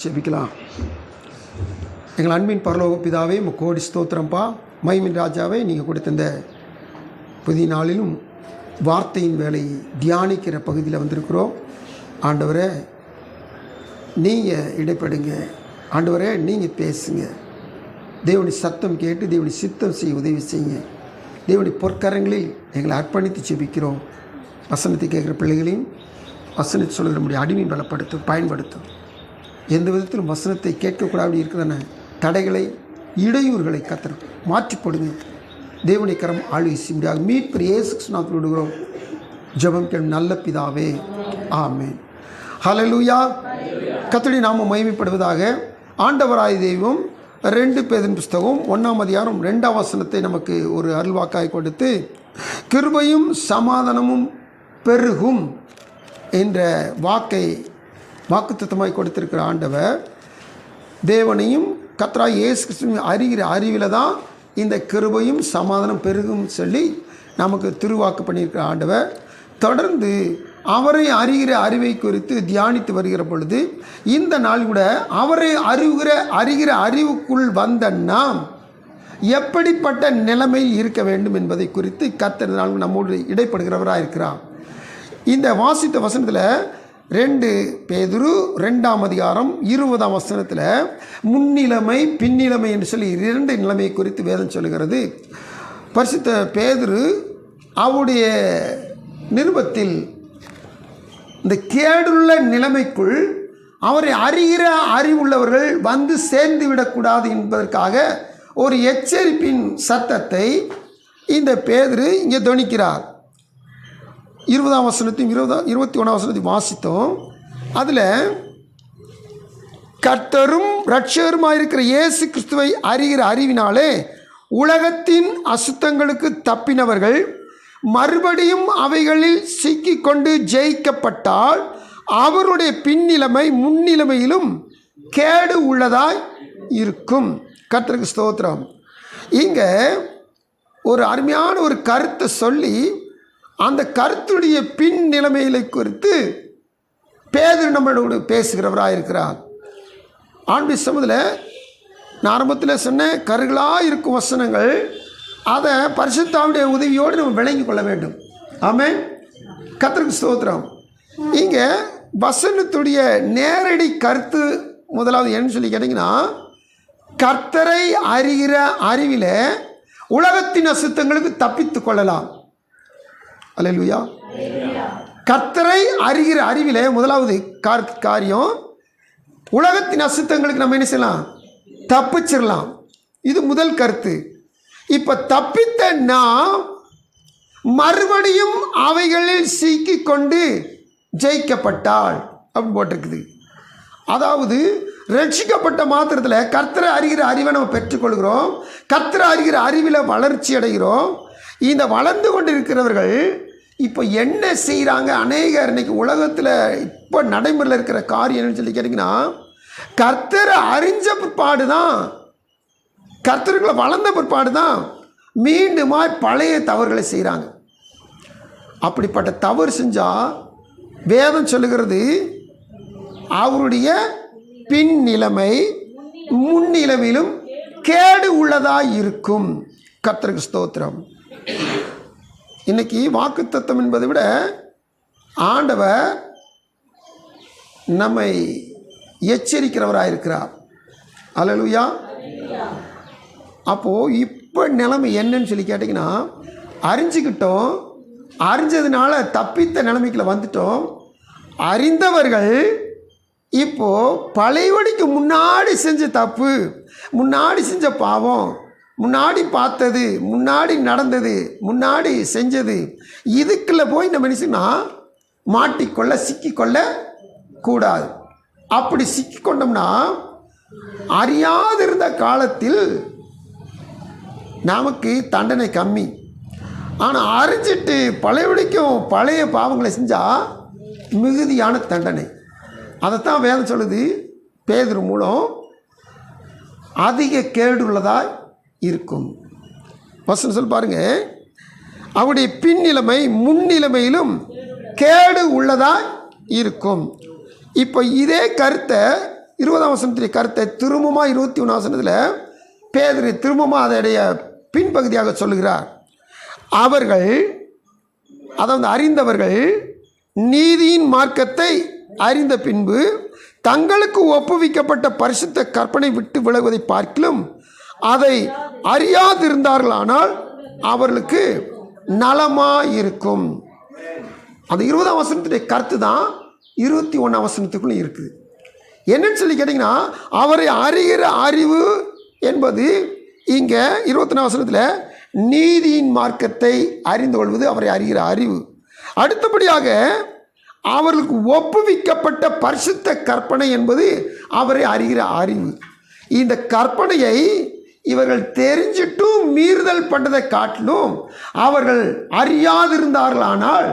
ஜெபிக்கலாம். எங்கள் அன்பின் பரலோக பிதாவே, கோடி ஸ்தோத்திரம்ப்பா. மகிமையின் ராஜாவே, நீங்கள் கொடுத்த இந்த புதிய நாளிலும் வார்த்தையின் வேலையை தியானிக்கிற பகுதியில் வந்திருக்கிறோம். ஆண்டவரே, நீங்கள் இடைப்படுங்க. ஆண்டவரே, நீங்கள் பேசுங்க. தேவனுடைய சத்தம் கேட்டு தேவனுடைய சித்தம் செய்ய உதவி செய்யுங்க. தேவனுடைய பொற்கரங்களில் எங்களை அர்ப்பணித்து ஜெபிக்கிறோம். வசனத்தை கேட்குற பிள்ளைகளையும் வசனத்தை சொல்கிற நம்முடைய அடிமையை பலப்படுத்தும், பயன்படுத்தும். எந்த விதத்திலும் வசனத்தை கேட்கக்கூடாது இருக்கிறன தடைகளை, இடையூறுகளை கத்தர் மாற்றிப்படுங்க. தேவனுடைய கரம் ஆளுகை முடியாது. மீட்பர் இயேசு கிறிஸ்துவினால் விடுகிறோம். ஜெபம் கேளும் நல்ல பிதாவே, ஆமென். ஹல்லேலூயா. கர்த்தருடைய நாமம் மகிமைப்படுவதாக. ஆண்டவராய் தெய்வம் 2 பேதுரு புஸ்தகம் 1ஆம் அதிகாரம் 2ஆம் வசனத்தை நமக்கு ஒரு அருள்வாக்காய் கொடுத்து, கிருபையும் சமாதானமும் பெருகும் என்ற வாக்கை வாக்குத்தத்தமாய் கொடுத்திருக்கிற ஆண்டவர், தேவனையும் கர்த்தராகிய இயேசு கிறிஸ்துவையும் அறிகிற அறிவில் தான் இந்த கிருபையும் சமாதானம் பெருகும் சொல்லி நமக்கு திருவாக்கு பண்ணியிருக்கிற ஆண்டவர், தொடர்ந்து அவரை அறிகிற அறிவை குறித்து தியானித்து வருகிற பொழுது, இந்த நாள் கூட அவரை அறிகிற அறிவுக்குள் வந்த நாம் எப்படிப்பட்ட நிலைமையில் இருக்க வேண்டும் என்பதை குறித்து கர்த்தர் நம்மோடு இடைப்படுகிறவராக இருக்கிறார். இந்த வாசித்த வசனத்தில் 2 பேதுரு 2ஆம் அதிகாரம் 20ஆம் வசனத்தில் முன்னிலைமை பின்னிலைமை என்று சொல்லி 2 நிலைமை குறித்து வேதம் சொல்லுகிறது. பரிசுத்த பேதுரு அவருடைய நிருபத்தில் இந்த கேடுள்ள நிலைமைக்குள் அவரை அறிகிற அறிவுள்ளவர்கள் வந்து சேர்ந்து விடக்கூடாது என்பதற்காக ஒரு எச்சரிப்பின் சத்தத்தை இந்த பேதுரு இங்கே தொனிக்கிறார். 20ஆம் வசனத்தையும் 21ஆம் வசனத்தையும் வாசித்தோம். அதில் கர்த்தரும் இரட்சகருமாக இருக்கிற இயேசு கிறிஸ்துவை அறிகிற அறிவினாலே உலகத்தின் அசுத்தங்களுக்கு தப்பினவர்கள் மறுபடியும் அவைகளில் சிக்கிக்கொண்டு ஜெயிக்கப்பட்டால் அவருடைய பின்னிலைமை முன்னிலைமையிலும் கேடு உள்ளதாய் இருக்கும். கர்த்தருக்கு ஸ்தோத்திரம். இங்கே ஒரு அருமையான ஒரு கருத்தை சொல்லி அந்த கருத்துடைய பின் நிலைமைகளை குறித்து பேதுரு நம்மளோடு பேசுகிறவராக இருக்கிறார். ஆண்மை சமூகத்தில் நான் ஆரம்பத்தில் சொன்ன கருகளாக இருக்கும் வசனங்கள், அதை பரிசுத்தாவுடைய உதவியோடு நம்ம விளங்கி கொள்ள வேண்டும். ஆமென். கர்த்தருக்கு ஸ்தோத்திரம். இங்கே வசனத்துடைய நேரடி கருத்து முதலாவது என்னன்னு சொல்லி கேட்டிங்கன்னா, கர்த்தரை அறிகிற அறிவில் உலகத்தின் அசுத்தங்களுக்கு தப்பித்து கொள்ளலாம். அல்லேலூயா. கர்த்தரை அறிகிற அறிவிலே முதலாவது காரியம், உலகத்தின் அசுத்தங்களுக்கு நம்ம என்ன செய்யலாம்? தப்பிச்சிடலாம். இது முதல் கருத்து. இப்போ தப்பித்த நாம் மறுபடியும் அவைகளில் சிக்கிக்கொண்டு ஜெயிக்கப்பட்டாள் அப்படின்னு போட்டிருக்குது. அதாவது ரட்சிக்கப்பட்ட மாத்திரத்தில் கர்த்தரை அறிகிற அறிவை நம்ம பெற்றுக்கொள்கிறோம். கர்த்தரை அறிகிற அறிவில் வளர்ச்சி அடைகிறோம். இந்த வளர்ந்து கொண்டு இருக்கிறவர்கள் இப்போ என்ன செய்கிறாங்க? அநேகர் இன்னைக்கு உலகத்தில் இப்போ நடைமுறையில் இருக்கிற காரியம் என்னன்னு சொல்லி கேட்டிங்கன்னா, கர்த்தரை அறிஞ்ச பிற்பாடு தான், கர்த்தர்களை வளர்ந்த பிற்பாடு தான் மீண்டுமா பழைய தவறுகளை செய்கிறாங்க. அப்படிப்பட்ட தவறு செஞ்சால் வேதம் சொல்லுகிறது, அவருடைய பின் நிலைமை முன்னிலைமையிலும் கேடு உள்ளதாக இருக்கும். கர்த்தருக்கு ஸ்தோத்திரம். இன்னைக்கு வாக்குத்தத்தம் என்பதை விட ஆண்டவர் நம்மை எச்சரிக்கிறவராக இருக்கிறார். அல்லேலூயா. அப்போது இப்போ நிலைமை என்னன்னு சொல்லி கேட்டிங்கன்னா, அறிஞ்சிக்கிட்டோம், அறிஞ்சதுனால தப்பித்த நிலைமைக்குள்ள வந்துட்டோம். அறிந்தவர்கள் இப்போது பழையபடிக்கு முன்னாடி செஞ்ச தப்பு, முன்னாடி செஞ்ச பாவம், முன்னாடி பார்த்தது, முன்னாடி நடந்தது, முன்னாடி செஞ்சது, இதுக்குள்ளே போய் நம்ம நினைச்சுன்னா மாட்டிக்கொள்ள சிக்கிக்கொள்ள கூடாது. அப்படி சிக்கிக்கொண்டோம்னா அறியாதிருந்த காலத்தில் நமக்கு தண்டனை கம்மி. ஆனால் அறிஞ்சிட்டு பழையபடிக்கும் பழைய பாவங்களை செஞ்சால் மிகுதியான தண்டனை. அதைத்தான் வேதம் சொல்லுது. பேதுரு மூலம் அதிக கேடுள்ளதாய் இருக்கும். வசனம் சொல்லி பாருங்க, அவருடைய பின்னிலைமை முன்னிலைமையிலும் கேடு உள்ளதாய் இருக்கும். இப்போ இதே கருத்தை 20ஆம் வசனத்துடைய கருத்தை திரும்பமாக 21ஆம் வசனத்தில் பேதுரு திரும்பமாக அதனுடைய பின்பகுதியாக சொல்லுகிறார். அவர்கள், அதாவது அறிந்தவர்கள், நீதியின் மார்க்கத்தை அறிந்த பின்பு தங்களுக்கு ஒப்புவிக்கப்பட்ட பரிசுத்த கற்பனை விட்டு விலகுவதை பார்க்கிலும் அதை அறியாதிருந்தார்களானால் அவர்களுக்கு நலமாயிருக்கும். அந்த 20ஆம் வசனத்துடைய கருத்து தான் 21ஆம் வசனத்துக்குள்ளே இருக்குது. என்னன்னு சொல்லி கேட்டிங்கன்னா, அவரை அறிகிற அறிவு என்பது இங்கே 21ஆம் வசனத்தில் நீதியின் மார்க்கத்தை அறிந்து கொள்வது அவரை அறிகிற அறிவு. அடுத்தபடியாக அவர்களுக்கு ஒப்புவிக்கப்பட்ட பரிசுத்த கற்பனை என்பது அவரை அறிகிற அறிவு. இந்த கற்பனையை இவர்கள் தெரிஞ்சிட்டும் மீறுதல் பண்ணதை காட்டிலும் அவர்கள் அறியாதிருந்தார்களானால்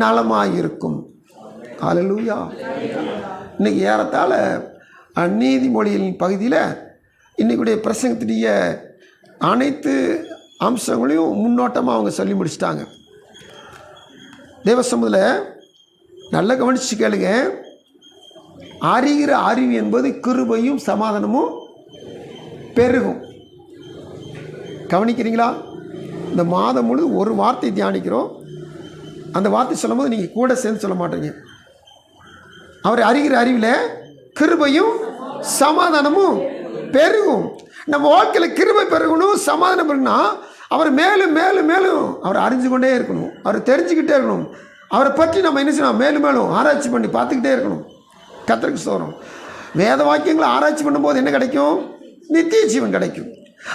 நலமாயிருக்கும். ஹல்லேலூயா. இன்னைக்கு ஏறத்தாழ நீதிமொழியின் பகுதியில் இன்றைக்குடைய பிரசங்கத்துடைய அனைத்து அம்சங்களையும் முன்னோட்டமாக அவங்க சொல்லி முடிச்சிட்டாங்க. தேவசமூகத்தில் நல்லா கவனிச்சு கேளுங்க. அறிகிற அறிவு என்பது கிருபையும் சமாதானமும் பெருகும். கவனிக்கிறீங்களா? இந்த மாதம் முழு ஒரு வார்த்தை தியானிக்கிறோம். அந்த வார்த்தை சொல்லும் போது நீங்கள் கூட சேர்ந்து சொல்ல மாட்டீங்க. அவர் அறிகிற அறிவில் கிருபையும் சமாதானமும் பெருகும். நம்ம வாழ்க்கையில் கிருபை பெருகணும், சமாதானம் பெருகுனா அவர் மேலும் மேலும் மேலும் அவரை அறிஞ்சு கொண்டே இருக்கணும், அவரை தெரிஞ்சுக்கிட்டே இருக்கணும். அவரை பற்றி நம்ம என்ன செய்யணும்? மேலும் மேலும் ஆராய்ச்சி பண்ணி பார்த்துக்கிட்டே இருக்கணும். கர்த்தருக்கு ஸ்தோத்திரம். வேத வாக்கியங்களை ஆராய்ச்சி பண்ணும்போது என்ன கிடைக்கும்? நித்திய ஜீவன் கிடைக்கும்.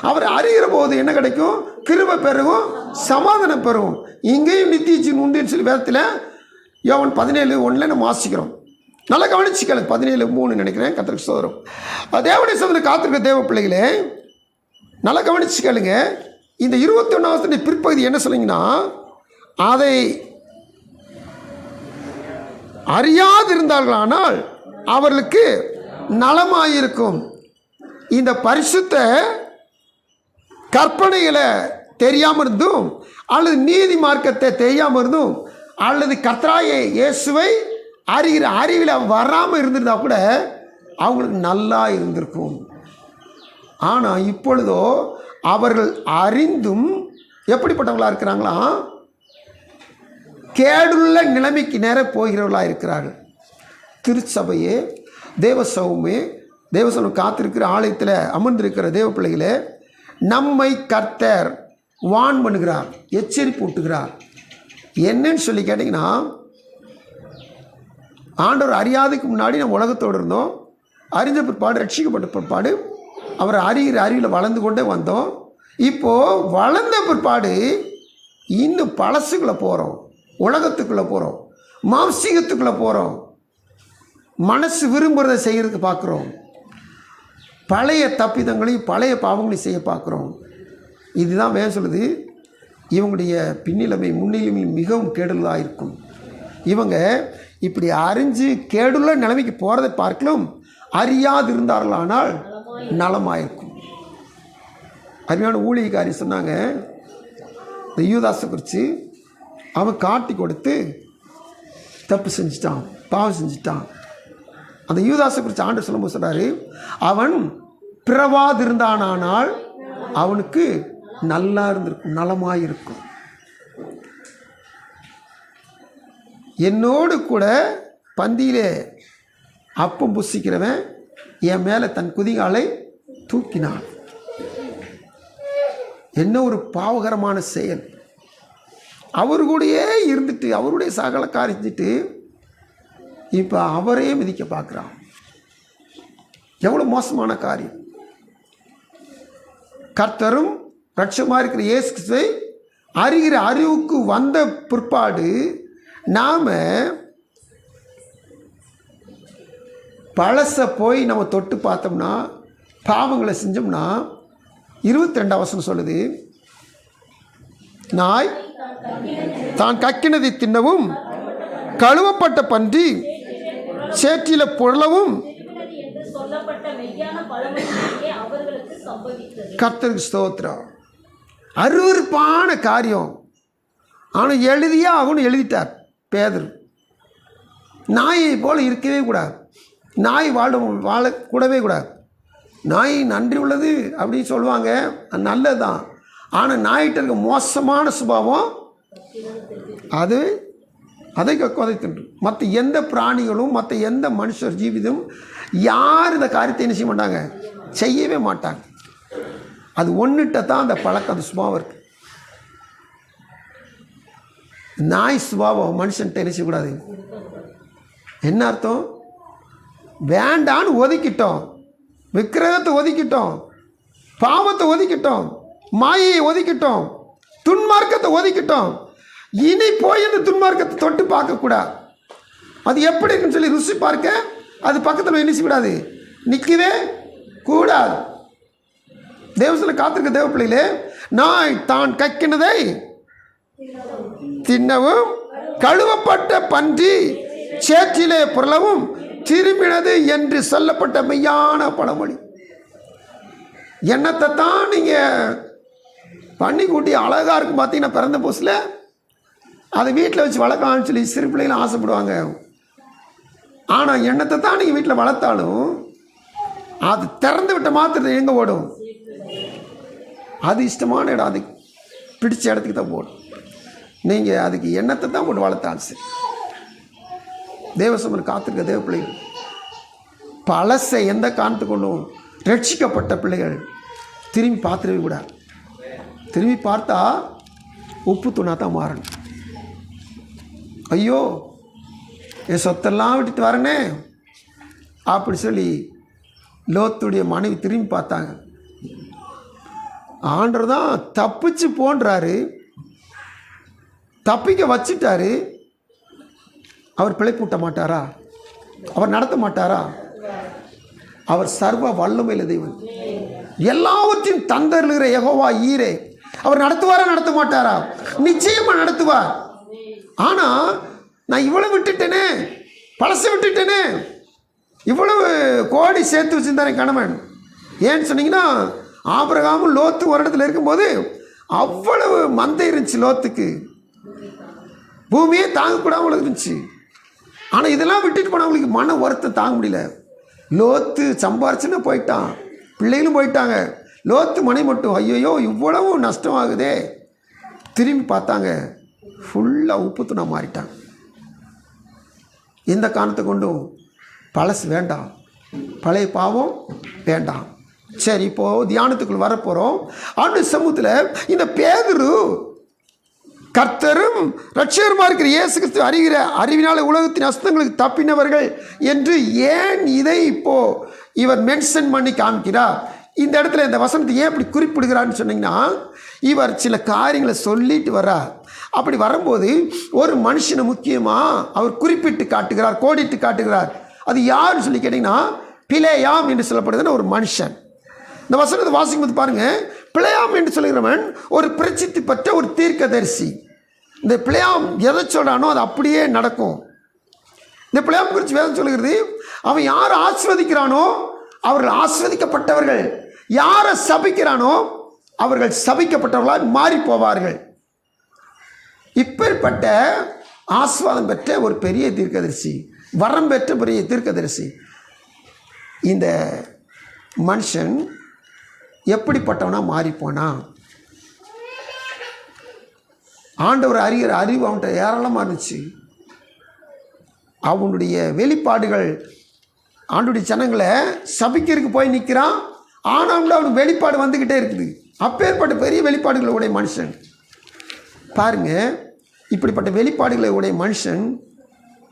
அவர் அறிகிற போது என்ன கிடைக்கும்? கிருபை பெருகும், சமாதானம் பெருகும். இங்கேயும் நித்திய ஜீவன் உண்டுன்னு சொல்லி வேதத்தில் யோவான் 17:1 நம்ம வாசிக்கிறோம். நல்லா கவனிச்சுக்கல. 17:3 நினைக்கிறேன். கர்த்தருக்கு ஸ்தோத்திரம். தேவனுடைய சமூகத்தில் காத்திருக்க தேவ பிள்ளைகளே, நல்லா கவனிச்சுக்கலுங்க. இந்த 21ஆம் வசனத்தின் பிற்பகுதி என்ன சொல்லிங்கன்னா, அதை அறியாதிருந்தார்களானால் அவர்களுக்கு நலமாயிருக்கும். இந்த பரிசுத்த கற்பனைகளை தெரியாமல் இருந்தும், அல்லது நீதி மார்க்கத்தை தெரியாமல் இருந்தும், அல்லது கர்த்தராகிய இயேசுவை அறிகிற அறிவில் வராமல் இருந்திருந்தா கூட அவங்களுக்கு நல்லா இருந்திருக்கும். ஆனால் இப்பொழுதோ அவர்கள் அறிந்தும் எப்படிப்பட்டவர்களாக இருக்கிறாங்களா? கேடுள்ள நிலைமைக்கு நேர போகிறவர்களாக இருக்கிறார்கள். திருச்சபையே, தேவசவுமே, தேவசவம் காத்திருக்கிற ஆலயத்தில் அமர்ந்திருக்கிற தேவ பிள்ளைகளே, நம்மை கர்த்தர் வான் பண்ணுகிறார், எச்சரிப்பு ஊட்டுகிறார். என்னன்னு சொல்லி கேட்டிங்கன்னா, ஆண்டவர் அறியாதுக்கு முன்னாடி நம்ம உலகத்தோடு இருந்தோம். அறிஞ்ச பிற்பாடு, ரட்சிக்கப்பட்ட பிற்பாடு அவரை அறிகிற அறிவில் வளர்ந்து கொண்டே வந்தோம். இப்போது வளர்ந்த பிற்பாடு இன்னும் பழசுக்குள்ளே போகிறோம், உலகத்துக்குள்ளே போகிறோம், மாம்சீகத்துக்குள்ளே போகிறோம், மனசு விரும்புகிறதை செய்கிறதுக்கு பார்க்குறோம், பழைய தப்பிதங்களையும் பழைய பாவங்களையும் செய்ய பார்க்குறோம். இதுதான் வேறு சொல்லுது, இவங்களுடைய பின்னிலைமை முன்னிலைமையில் மிகவும் கேடுதலாக இருக்கும். இவங்க இப்படி அறிஞ்சு கேடுள்ள நிலைமைக்கு போகிறதை பார்க்கலாம் அறியாது இருந்தார்களானால் நலமாயிருக்கும். அருமையான ஊழியக்காரி சொன்னாங்க, இந்த யூதாசை குறித்து, அவன் காட்டி கொடுத்து தப்பு செஞ்சிட்டான், பாவம் செஞ்சிட்டான். அந்த யூதாசை குறித்து ஆண்டு சொல்லும்போது சொல்கிறாரு, அவன் பிறவாதிருந்தானால் அவனுக்கு நல்லா இருந்திருக்கும், நலமாயிருக்கும். என்னோடு கூட பந்தியிலே அப்பம் புசிக்கிறவன் என் மேலே தன் குதிகாலை தூக்கினான். என்ன ஒரு பாவகரமான செயல்! அவர் கூடயே இருந்துட்டு, அவருடைய சகல காரிச்சிட்டு இப்போ அவரே மிதிக்க பார்க்குறான். எவ்வளோ மோசமான காரியம்! கர்த்தரும் ரட்சகமாக இருக்கிற இயேசு கிறிஸ்துவை அறிகிற அறிவுக்கு வந்த பிற்பாடு நாம் பழசை போய் நம்ம தொட்டு பார்த்தோம்னா, பாவங்களை செஞ்சோம்னா, 22ஆம் வசனம் சொல்லுது, நாய் தான் கக்கினதை தின்னவும் கழுவப்பட்ட பன்றி சேற்றில புரளவும் கர்த்தருக்கு ஸ்தோத்திரம். அருவருப்பான காரியம். ஆனால் எழுதியே ஆகும்னு எழுதிட்டார் பேதுரு. நாயை போல் இருக்கவே கூடாது. நாய் வாழக்கூடவே கூடாது. நாய் நன்றி உள்ளது அப்படின்னு சொல்லுவாங்க, நல்லது தான். ஆனால் நாய்கிட்ட இருக்க மோசமான சுபாவம் அது அதை கக்குவதை தின்று. மற்ற எந்த பிராணிகளும் மற்ற எந்த மனுஷர் ஜீவிதம் யார் இந்த காரியத்தை என்ன செய்ய மாட்டாங்க, செய்யவே மாட்டாங்க. அது ஒன்றுட்ட தான் அந்த பழக்கம், அந்த சுபாவம் இருக்குது. நாய் சுபாவம் மனுஷன்ட்ட என்ன செய்யக்கூடாது. என்ன அர்த்தம்? வேண்டான்னு ஒதுக்கிட்டோம், விக்கிரகத்தை ஒதுக்கிட்டோம், பாவத்தை ஒதுக்கிட்டோம், மாயையை ஒதுக்கிட்டோம், துன்மார்க்கத்தை ஒதுக்கிட்டோம். இனி போய் இந்த துன்மார்க்கத்தை தொட்டு பார்க்கக்கூடாது. அது எப்படி இருக்குன்னு சொல்லி ருசி பார்க்க அது பக்கத்தில் என்ன செய்யக்கூடாது, நிற்கவே கூடாது. தேவசத்தில் காத்திருக்க தேவ பிள்ளைகளே, நாய் தான் கக்கினதை தின்னவும் கழுவப்பட்ட பன்றி சேற்றிலே புரளவும் திரும்பினது என்று சொல்லப்பட்ட மெய்யான பழமொழி. எண்ணத்தை தான் நீங்கள் பண்ணி கூட்டி அழகாக இருக்கும் பார்த்தீங்கன்னா, பிறந்த புதுசில் அதை வீட்டில் வச்சு வளர்க்கலாம்னு சொல்லி சிறு பிள்ளைகளும் ஆசைப்படுவாங்க. ஆனால் எண்ணத்தை தான் நீங்கள் வீட்டில் வளர்த்தாலும் அது திறந்து விட்ட மாத்திரத்தை எங்கே ஓடும்? அது இஷ்டமான இடம், அது பிடிச்ச இடத்துக்கு தான் போடும். நீங்கள் அதுக்கு எண்ணத்தை தான் போட்டு வளர்த்தாலும் சரி. தேவசமன் காத்திருக்க தேவ பிள்ளைகள், பழசை எந்த காரணத்து கொண்டும் ரட்சிக்கப்பட்ட பிள்ளைகள் திரும்பி பார்த்துடவே கூடாது. திரும்பி பார்த்தா உப்பு தூணாக தான் மாறணும். ஐயோ என் சொத்தெல்லாம் விட்டுட்டு வரனே அப்படி சொல்லி லோத்துடைய மனைவி திரும்பி பார்த்தாங்க. ஆண்டவர் தான் தப்பிச்சு போன்றாரு, தப்பிக்க வச்சுட்டாரு. அவர் பிழைப்பூட்ட மாட்டாரா? அவர் நடத்த மாட்டாரா? அவர் சர்வ வல்லமையுள்ள தெய்வம், எல்லாவற்றையும் தந்தருகிற யெகோவா ஈரே. அவர் நடத்துவாரா நடத்த மாட்டாரா? நிச்சயமாக நடத்துவார். ஆனால் நான் இவ்வளவு விட்டுட்டேனே, பழசை விட்டுட்டேனே, இவ்வளவு கோடி சேர்த்து வச்சுருந்தானே கணவன். ஏன்னு சொன்னீங்கன்னா, ஆபிரகாமும் லோத்து ஒரு இடத்துல இருக்கும்போது அவ்வளவு மந்தை இருந்துச்சு, லோத்துக்கு பூமியே தாங்கக்கூடாமல் இருந்துச்சு. ஆனால் இதெல்லாம் விட்டுட்டு போனவங்களுக்கு மன வருத்தம் தாங்க முடியல. லோத்து சம்பாரிச்சுன்னு போயிட்டான், பிள்ளைகளும் போயிட்டாங்க. லோத்து மனை மட்டும் ஐயோ இவ்வளவு நஷ்டமாகுதே. திரும்பி பார்த்தாங்க, ஃபுல்லாக உப்பு தூணா மாறிட்டாங்க. எந்த காரணத்தை கொண்டும் பழசு வேண்டாம், பழைய பாவம் வேண்டாம். சரி, இப்போது தியானத்துக்குள் வரப்போகிறோம். ஆண்டு சமூகத்தில் இந்த பேதுரு கர்த்தரும் ரட்சகருமா இருக்கிற இயேசு கிறிஸ்து அறிகிற அறிவினால் உலகத்தின் அசுத்தங்களுக்கு தப்பினவர்கள் என்று ஏன் இதை இப்போது இவர் மென்ஷன் பண்ணி காமிக்கிறார்? இந்த இடத்துல இந்த வசனத்தை ஏன் இப்படி குறிப்பிடுகிறான்னு சொன்னீங்கன்னா, இவர் சில காரியங்களை சொல்லிட்டு வர்றார். அப்படி வரும்போது ஒரு மனுஷனை முக்கியமாக அவர் குறிப்பிட்டு காட்டுகிறார், கோடிட்டு காட்டுகிறார். அது யாருன்னு சொல்லி கேட்டிங்கன்னா, பிலேயாம் என்று சொல்லப்படுதுன்னு ஒரு மனுஷன். இந்த வசனத்தை வாசிக்கும்போது பாருங்கள், பிலேயாம் என்று சொல்லுகிறவன் ஒரு பிரசித்தி பெற்ற ஒரு தீர்க்கதரிசி. இந்த பிலேயாம் எதை சொல்கிறானோ அது அப்படியே நடக்கும். இந்த பிலேயாம் குறித்து வேதம் சொல்லுகிறது, அவன் யாரை ஆஸ்வதிக்கிறானோ அவர்கள் ஆஸ்வதிக்கப்பட்டவர்கள், யாரை சபிக்கிறானோ அவர்கள் சபிக்கப்பட்டவர்களாக மாறி போவார்கள். இப்பேற்பட்ட ஆஸ்வாதம் பெற்ற ஒரு பெரிய தீர்க்கதரிசி, வரம் பெற்ற பெரிய தீர்க்கதரிசி. இந்த மனுஷன் எப்படிப்பட்டவனா மாறிப்போனான்? ஆண்டவர் அறிகிற அறிவு அவன்கிட்ட ஏராளமாக இருந்துச்சு. அவனுடைய வெளிப்பாடுகள் ஆண்டுடைய ஜனங்களை சபிக்கிறதுக்கு போய் நிற்கிறான். ஆனால் அவனுக்கு வெளிப்பாடு வந்துக்கிட்டே இருக்குது. அப்பேற்பட்ட பெரிய வெளிப்பாடுகளை உடைய மனுஷன் பாருங்க. இப்படிப்பட்ட வெளிப்பாடுகளை உடைய மனுஷன்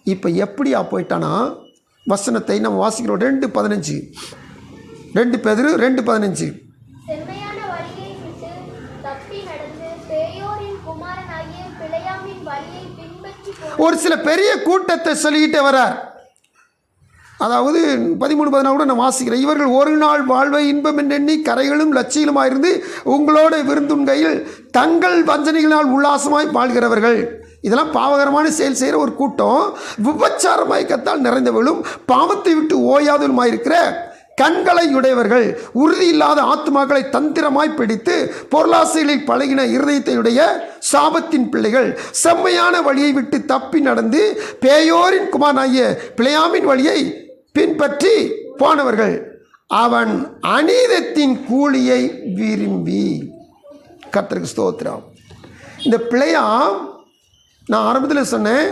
இப்போ எப்படியா போயிட்டானா? வசனத்தை நம்ம வாசிக்கிறோம். 2:15, 2 பேதுரு 2:15. ஒரு சில பெரிய கூட்டத்தை சொல்லிக்கிட்டே வரார். அதாவது 13-14 கூட நான் வாசிக்கிறேன். இவர்கள் ஒரு நாள் வாழ்வை இன்பம் என்றெண்ணி கரைகளும் லட்சியலுமாக இருந்து உங்களோட விருந்துண்கையில் தங்கள் வஞ்சனைகளினால் உல்லாசமாய் வாழ்கிறவர்கள். இதெல்லாம் பாவகரமான செயல் செய்கிற ஒரு கூட்டம். விபச்சார மயக்கத்தால் நிறைந்தவர்களும் பாவத்தை விட்டு ஓயாதவருமாயிருக்கிற கண்களை உடையவர்கள், உறுதி இல்லாத ஆத்மாக்களை தந்திரமாய் பிடித்து பொருளாசைகளில் பழகின இருதயத்தையுடைய சாபத்தின் பிள்ளைகள், செம்மையான வழியை விட்டு தப்பி நடந்து பேயோரின் குமாரனாகிய பிலேயாமின் வழியை பின்பற்றி போனவர்கள் அவன் அநீதத்தின் கூலியை விரும்பி. கர்த்தருக்கு ஸ்தோத்திரம். இந்த பிழையாம் நான் ஆரம்பத்தில் சொன்னேன்,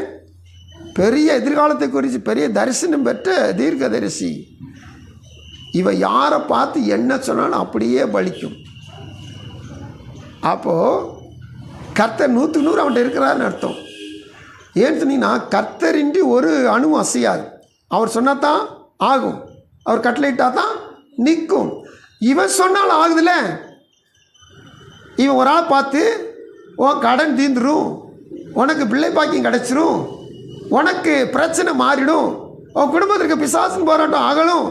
பெரிய எதிர்காலத்தை குறித்து பெரிய தரிசனம் பெற்ற தீர்க்கதரிசி. இவ யாரை பார்த்து என்ன சொன்னாலும் அப்படியே பலிக்கும். அப்போது கர்த்தர் 100க்கு 100 அவன்கிட்ட இருக்கிறாருன்னு அர்த்தம். ஏன்னு சொன்னீங்கன்னா, கர்த்தரின்றி ஒரு அணுவும் அசையாது. அவர் சொன்னால் தான் ஆகும், அவர் கட்டளையிட்டால் தான் நிற்கும். இவன் சொன்னால் ஆகுதுல்ல. இவன் ஒரு ஆள் பார்த்து உன் கடன் தீந்துடும், உனக்கு பிள்ளை பாக்கியம் கிடச்சிரும், உனக்கு பிரச்சனை மாறிடும், உன் குடும்பத்திற்கு பிசாசுன்னு போராட்டம் ஆகணும்,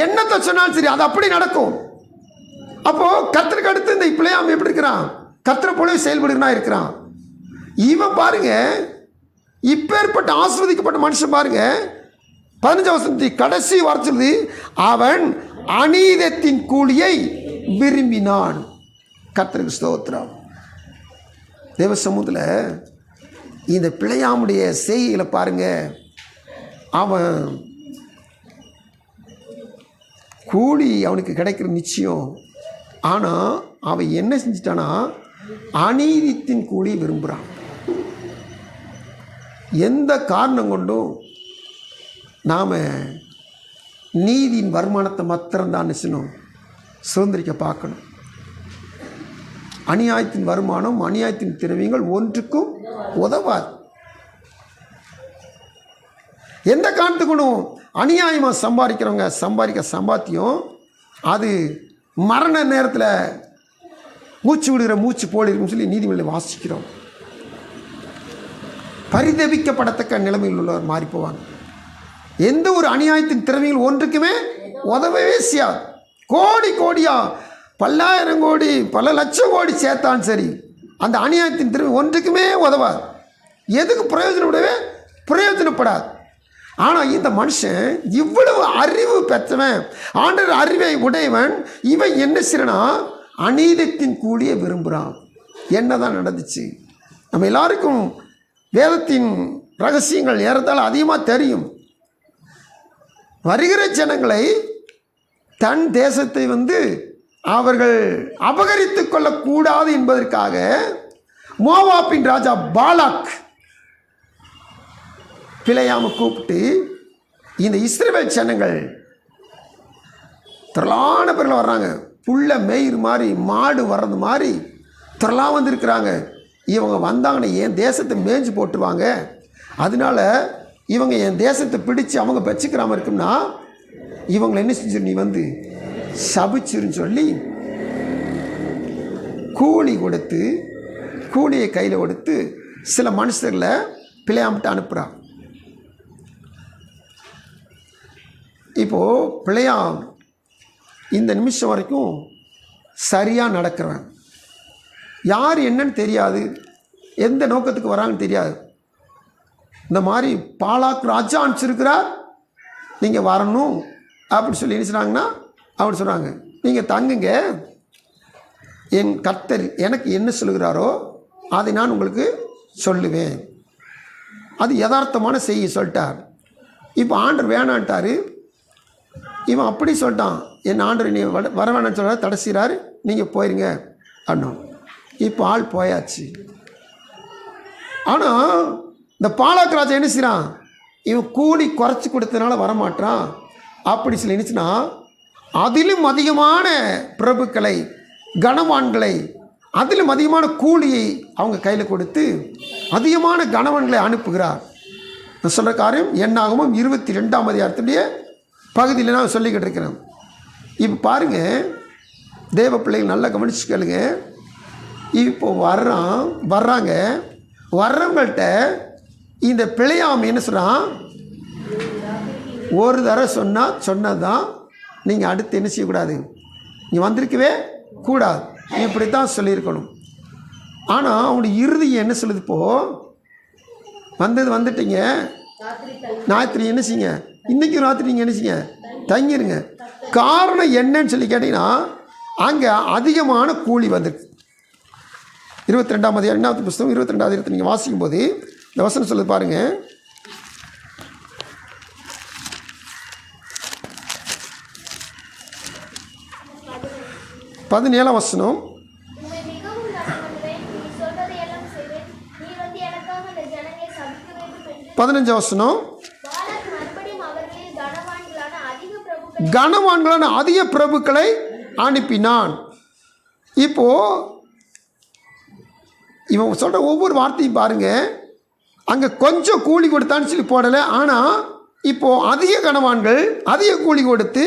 என்னத்தை சொன்னாலும் சரி அது அப்படி நடக்கும். அப்போது கர்த்தருக்கு அடுத்து இந்த பிள்ளையாம் எப்படி இருக்கிறான்? கர்த்தரை போலவே செயல்படுகிறா இருக்கிறான். இவன் பாருங்க, இப்பேற்பட்ட ஆசீர்வதிக்கப்பட்ட மனுஷன் பாருங்க, 15 வசனத்தின் கடைசி வார்த்தை, அவன் அநீதத்தின் கூலியை விரும்பினான். கர்த்தருக்கு ஸ்தோத்திரம். தேவ சமூகத்தில் இந்த பிள்ளையாமுடைய செய்கைகளை பாருங்க. அவன் கூலி அவனுக்கு கிடைக்கிற நிச்சயம். ஆனால் அவன் என்ன செஞ்சிட்டானா, அநீதித்தின் கூலி விரும்புகிறான். எந்த காரணம் கொண்டும் நாம் நீதியின் வருமானத்தை மாத்திரம்தான் நினைச்சணும் சுதந்திரிக்க பார்க்கணும். அநியாயத்தின் வருமானம், அநியாயத்தின் திரவியங்கள் ஒன்றுக்கும் உதவாது. எந்த காரணத்துக்கும் அநியாயமாக சம்பாதிக்கிறவங்க சம்பாதிக்க சம்பாத்தியம் அது மரண நேரத்தில் மூச்சு விடுகிற மூச்சு போல் இருக்குன்னு சொல்லி நீதிமன்றம் வாசிக்கிறோம். பரிதபிக்கப்படத்தக்க நிலைமையில் உள்ளவர் மாறி போவாங்க. எந்த ஒரு அநியாயத்தின் திறமைகள் ஒன்றுக்குமே உதவவே செய்யாது. கோடி கோடியா, பல்லாயிரம் கோடி, பல லட்சம் கோடி சேர்த்தான் சரி, அந்த அநியாயத்தின் திறமை ஒன்றுக்குமே உதவாது. எதுக்கு பிரயோஜனப்படாது. ஆனால் இந்த மனுஷன் இவ்வளவு அறிவு பெற்றவன், ஆண்டவர் அறிவை உடையவன், இவன் என்ன செய்யறனா, அநீதத்தின் கூலியை விரும்புகிறான். என்னதான் நடந்துச்சு? நம்ம எல்லாருக்கும் வேதத்தின் ரகசியங்கள் ஏறத்தால் அதிகமாக தெரியும். வருகிற ஜனங்களை தன் தேசத்தை அவர்கள் அபகரித்து கொள்ளக்கூடாது என்பதற்காக மோவாபின் ராஜா பாலாக் பிழையாம கூப்பிட்டு இந்த இஸ்ரவேல் ஜனங்கள் திரளான பேர்கள் வர்றாங்க. புள்ள மேயிறு மாதிரி, மாடு வர்றது மாதிரி திரளாக வந்திருக்கிறாங்க. இவங்க வந்தாங்கன்னா என் தேசத்தை மேய்ஞ்சு போட்டுருவாங்க, அதனால இவங்க என் தேசத்தை பிடிச்சு அவங்க வச்சுக்கிறாம இருக்குன்னா இவங்களை என்ன செஞ்சு நீ சபிச்சிருன்னு சொல்லி கூலி கொடுத்து, கூலியை கையில் கொடுத்து சில மனுஷர்களை பிழையாமிட்டு அனுப்புகிறான். இப்போது பிழையாம் இந்த நிமிஷம் வரைக்கும் சரியாக நடக்கிறவன். யார் என்னன்னு தெரியாது, எந்த நோக்கத்துக்கு வராங்கன்னு தெரியாது. இந்த மாதிரி பாலாக் ராஜா அனுப்பிச்சிருக்கிறார், நீங்கள் வரணும் அப்படி சொல்லி என்ன சொன்னாங்கன்னா, அப்படி சொல்கிறாங்க, நீங்கள் தங்குங்க, என் கர்த்தர் எனக்கு என்ன சொல்லுகிறாரோ அதை நான் உங்களுக்கு சொல்லுவேன். அது யதார்த்தமான செய்தி சொல்லிட்டார். இப்போ ஆண்டர் வேணான்ட்டார். இவன் அப்படி சொல்லிட்டான், என் ஆண்டர் நீ வர வேணான்னு சொல்ல தடை செய்கிறாரு, நீங்கள் போயிருங்க அண்ணா. இப்போ ஆள் போயாச்சு. ஆனால் இந்த பாலாக் ராஜா என்ன செய்கிறான், இவன் கூலி குறைச்சி கொடுத்ததுனால வரமாட்டான் அப்படி சொல்லி நினச்சினா அதிலும் அதிகமான பிரபுக்களை, கனவான்களை, அதிலும் அதிகமான கூலியை அவங்க கையில் கொடுத்து அதிகமான கனவான்களை அனுப்புகிறார். நான் சொல்கிற காரியம் என்னாகவும் 22ஆம் அதிகாரத்துடைய பகுதியில் நான் சொல்லிக்கிட்டு இருக்கிறேன். இப்போ பாருங்கள் தேவ பிள்ளைகள் நல்லா கவனிச்சு கேளுங்க. இப்போ வர்றாங்க, வர்றவங்கள்ட்ட இந்த பிழையாம என்ன சொல்கிறான், ஒரு தடவை சொன்னதான் நீங்கள் அடுத்து என்ன செய்யக்கூடாது, நீங்கள் வந்திருக்கவே கூடாது, இப்படி தான் சொல்லியிருக்கணும். ஆனால் அவனுடைய இறுதி என்ன சொல்லுது, இப்போது வந்துட்டீங்க, ஞாயிற்று என்ன செய்யுங்க, இன்றைக்கும் ராத்திரி நீங்கள் என்ன செய்யுங்க, தங்கிருங்க. காரணம் என்னன்னு சொல்லி கேட்டிங்கன்னா, அங்கே அதிகமான கூலி வந்திருக்கு. 22ஆம் அதிகாரம் 2வது புத்தகம் 22ஆம் அதிகாரத்தை நீங்கள் வாசிக்கும்போது இந்த வசனம் சொல்லுது பாருங்கள். 17ஆம் வசனம். 15 வசனம். கனவான்களான அதிக பிரபுக்களை அனுப்பினான். இப்போ இவன் சொல்ற ஒவ்வொரு வார்த்தையும் பாருங்க, அங்கே கொஞ்சம் கூலி கொடுத்தான்னு சொல்லி போடலை. ஆனால் இப்போ அதிக கனவான்கள் அதிக கூலி கொடுத்து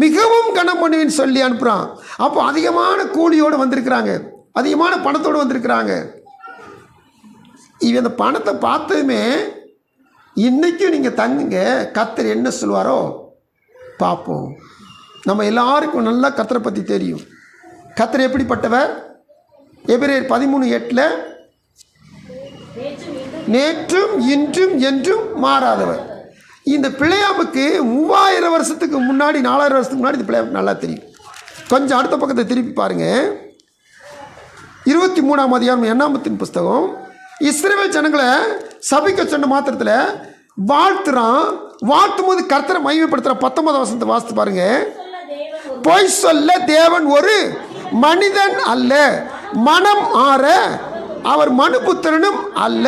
மிகவும் கனம் பண்ணுவேன்னு சொல்லி அனுப்புகிறான். அப்போ அதிகமான கூலியோடு வந்திருக்கிறாங்க, அதிகமான பணத்தோடு வந்திருக்கிறாங்க. இவன் அந்த பணத்தை பார்த்ததுமே இன்றைக்கும் நீங்கள் தங்குங்க, கர்த்தர் என்ன சொல்லுவாரோ பார்ப்போம். நம்ம எல்லாருக்கும் நல்லா கர்த்தரை பற்றி தெரியும். கர்த்தர் எப்படிப்பட்டவர்? எபிரேயர் 13:8 நேற்றும் இன்றும் என்றும் மாறாதவர். இந்த பிள்ளையாமுக்கு 3000 வருஷத்துக்கு முன்னாடி 4000 வருஷத்துக்கு முன்னாடி இந்த பிள்ளையாமுக்கு நல்லா தெரியும். கொஞ்சம் அடுத்த பக்கத்தை திருப்பி பாருங்கள். 23ஆம் அதிகாரம் எண்ணாமத்தின் புஸ்தகம். இஸ்ரவேல் ஜனங்களை சபிக்க சொன்ன மாத்திரத்தில் வாழ்த்துறான். வாழ்த்தும் போது கர்த்தரை மகிமைப்படுத்துகிறான். 19ஆம் வசனத்தை வாசித்து பாருங்க. பொய் சொல்ல தேவன் ஒரு மனிதன் அல்ல, மனம் ஆற அவர் மனுபுத்திரனும் அல்ல.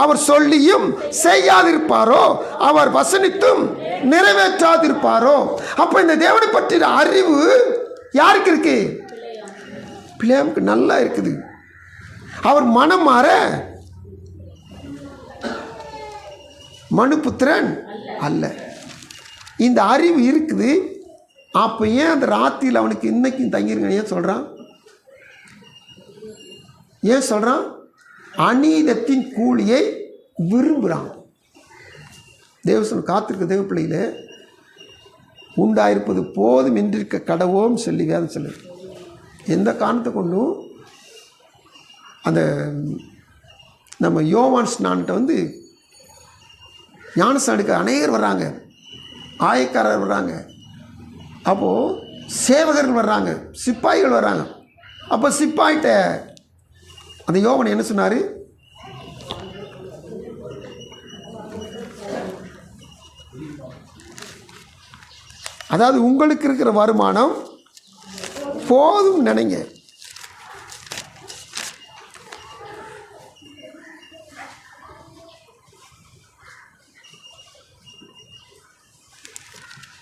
அவர் சொல்லியும் செய்யாதிருப்பாரோ, அவர் வசனித்தும் நிறைவேற்றாதிருப்பாரோ. அப்போ இந்த தேவனை பற்றிய அறிவு யாருக்கு இருக்கு? பிள்ளையாமுக்கு நல்லா இருக்குது. அவர் மனம் மாற மனுபுத்திரன் அல்ல. இந்த அறிவு இருக்குது. அப்போ ஏன் அந்த ராத்திரியில் அவனுக்கு இன்னைக்கும் தங்கிருங்க ஏன் சொல்கிறான்? ஏன் சொல்கிறான்? அநீதத்தின் கூலியை விரும்புகிறான். தேவசன் காத்திருக்க தேவ பிள்ளையில உண்டாயிருப்பது போதும் என்றிருக்க கடவோம் சொல்லி வேதம் சொல்லு. எந்த காரணத்தை கொண்டும் அந்த நம்ம யோவான் ஸ்நான்கிட்ட ஞானஸ்நானுக்கு அநேகர் வர்றாங்க, ஆயக்காரர் வர்றாங்க, அப்போது சேவகர்கள் வர்றாங்க, சிப்பாய்கள் வர்றாங்க. அப்போ சிப்பாய்கிட்ட அந்த யோவான் என்ன சொன்னார்? அதாவது உங்களுக்கு இருக்கிற வருமானம் போதும் நினைங்க.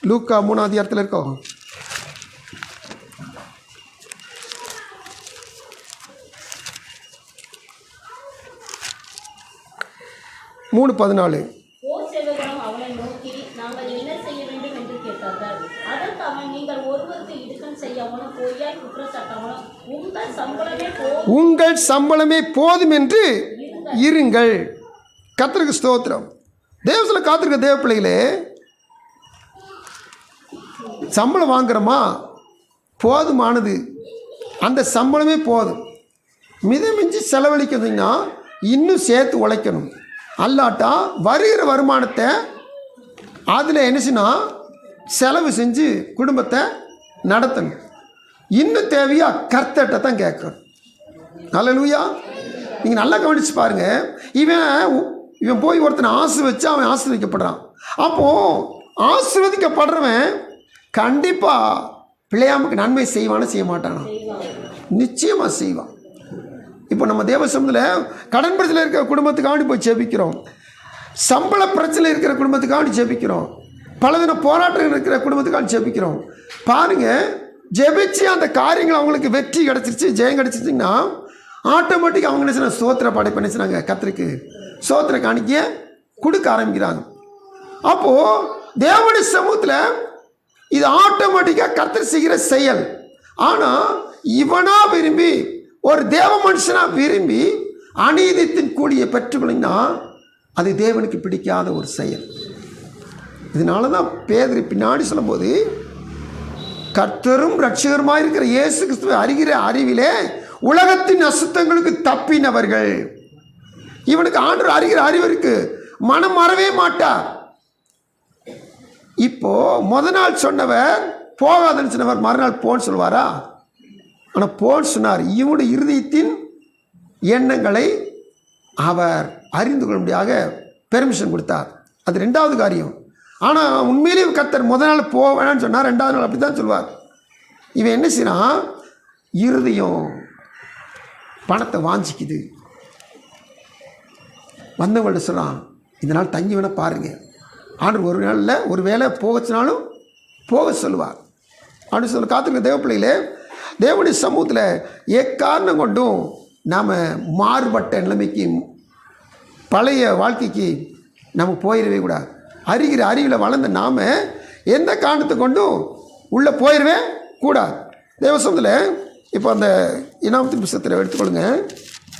லூக்கா 3ஆம் அதிகாரத்தில் இருக்கோம். மூணு 14. உங்கள் சம்பளமே போதும் என்று இருங்கள். கர்த்தருக்கு ஸ்தோத்திரம். தேவசல காத்திருக்க தேவ பிள்ளைகளே, சம்பளம் வாங்குறோமா? போதுமானது, அந்த சம்பளமே போதும். மிதமிஞ்சி செலவழிக்கிறதுன்னா இன்னும் சேர்த்து உழைக்கணும். அல்லாட்டா வருகிற வருமானத்தை அதில் என்னச்சுன்னா செலவு செஞ்சு குடும்பத்தை நடத்தணும். இன்னும் தேவையா கர்த்தர்கிட்ட தான் கேட்கணும். அல்லேலூயா. நீங்கள் நல்லா கவனித்து பாருங்கள். இவன் போய் ஒருத்தனை ஆசீர்வதிச்சு அவன் ஆசீர்வதிக்கப்படுறான். அப்போது ஆசீர்வதிக்கப்படுறவன் கண்டிப்பாக பிள்ளையாமுக்கு நன்மை செய்வான்னு செய்ய மாட்டானா? நிச்சயமாக செய்வான். இப்போ நம்ம தேவ சமூகத்தில் கடன் பிரச்சனை இருக்கிற குடும்பத்துக்காண்டி போய் ஜெபிக்கிறோம், சம்பள பிரச்சனை இருக்கிற குடும்பத்துக்காண்டி ஜெபிக்கிறோம், பலவித போராட்டங்கள் இருக்கிற குடும்பத்துக்காண்டி ஜெபிக்கிறோம். பாருங்கள், ஜெபிச்சு அந்த காரியங்கள் அவங்களுக்கு வெற்றி கிடச்சிருச்சு, ஜெயம் கிடச்சிச்சிங்கன்னா ஆட்டோமேட்டிக் அவங்க என்ன செய்ய சோத்திர படைப்பு என்ன செய்றாங்க? கர்த்தருக்கு சோத்திர காணிக்க கொடுக்க ஆரம்பிக்கிறாங்க. அப்போது தேவனுடைய சமூகத்தில் இது ஆட்டோமேட்டிக்காக கர்த்தர் செய்கிற செயல். ஆனால் இவனா விரும்பி ஒரு தேவ மனுஷனாக விரும்பி அநீதித்தின் கூலியை பெற்றுக்கொள்ளிங்கன்னா அது தேவனுக்கு பிடிக்காத ஒரு செயல். இதனால தான் பேதுரு பின்னாடி சொல்லும்போது கர்த்தரும் ரட்சகருமாக இருக்கிற இயேசு கிறிஸ்துவை அறிகிற அறிவிலே உலகத்தின் அசுத்தங்களுக்கு தப்பினவர்கள். இவனுக்கு ஆண்டவர் அறிகிற அறிவு இருக்கு, மனம் மறவே மாட்டார். இப்போ நாள் சொன்னவர் போகாதுன்னு சொன்னவர் மறுநாள் போன்னு சொல்வாரா? ஆனால் போன்னு சொன்னார். இவனுடைய இருதயத்தின் எண்ணங்களை அவர் அறிந்து கொள்ளும்படியாக பெர்மிஷன் கொடுத்தார். அது ரெண்டாவது காரியம். ஆனால் உண்மையிலேயே கர்த்தர் நாள் போக வேணான்னு சொன்னார், ரெண்டாவது நாள் அப்படி தான் சொல்வார். இவன் என்ன செய்யறான்? இருதயம் பணத்தை வாஞ்சிக்குது. வந்தவங்கள்ட்ட சொல்கிறான், இந்த நாள் தங்கி வேணால் பாருங்கள். ஆண்டு ஒரு நாளில் ஒரு வேளை போகச்சுனாலும் போக சொல்லுவார். அப்படின்னு சொல்ல காத்துக்கிற தேவ பிள்ளைகளே, தேவனுடைய சமூகத்தில் எக்காரணம் கொண்டும் நாம் மாறுபட்ட நிலைமைக்கு பழைய வாழ்க்கைக்கு நம்ம போயிடவே கூடாது. அறிவில் வளர்ந்த நாம் எந்த காரணத்தை கொண்டும் உள்ளே போயிடவே கூடாது. தேவ சமூகத்தில் இப்போ அந்த இனாமத்தின் புத்தகத்தில் எடுத்துக்கொள்ளுங்க.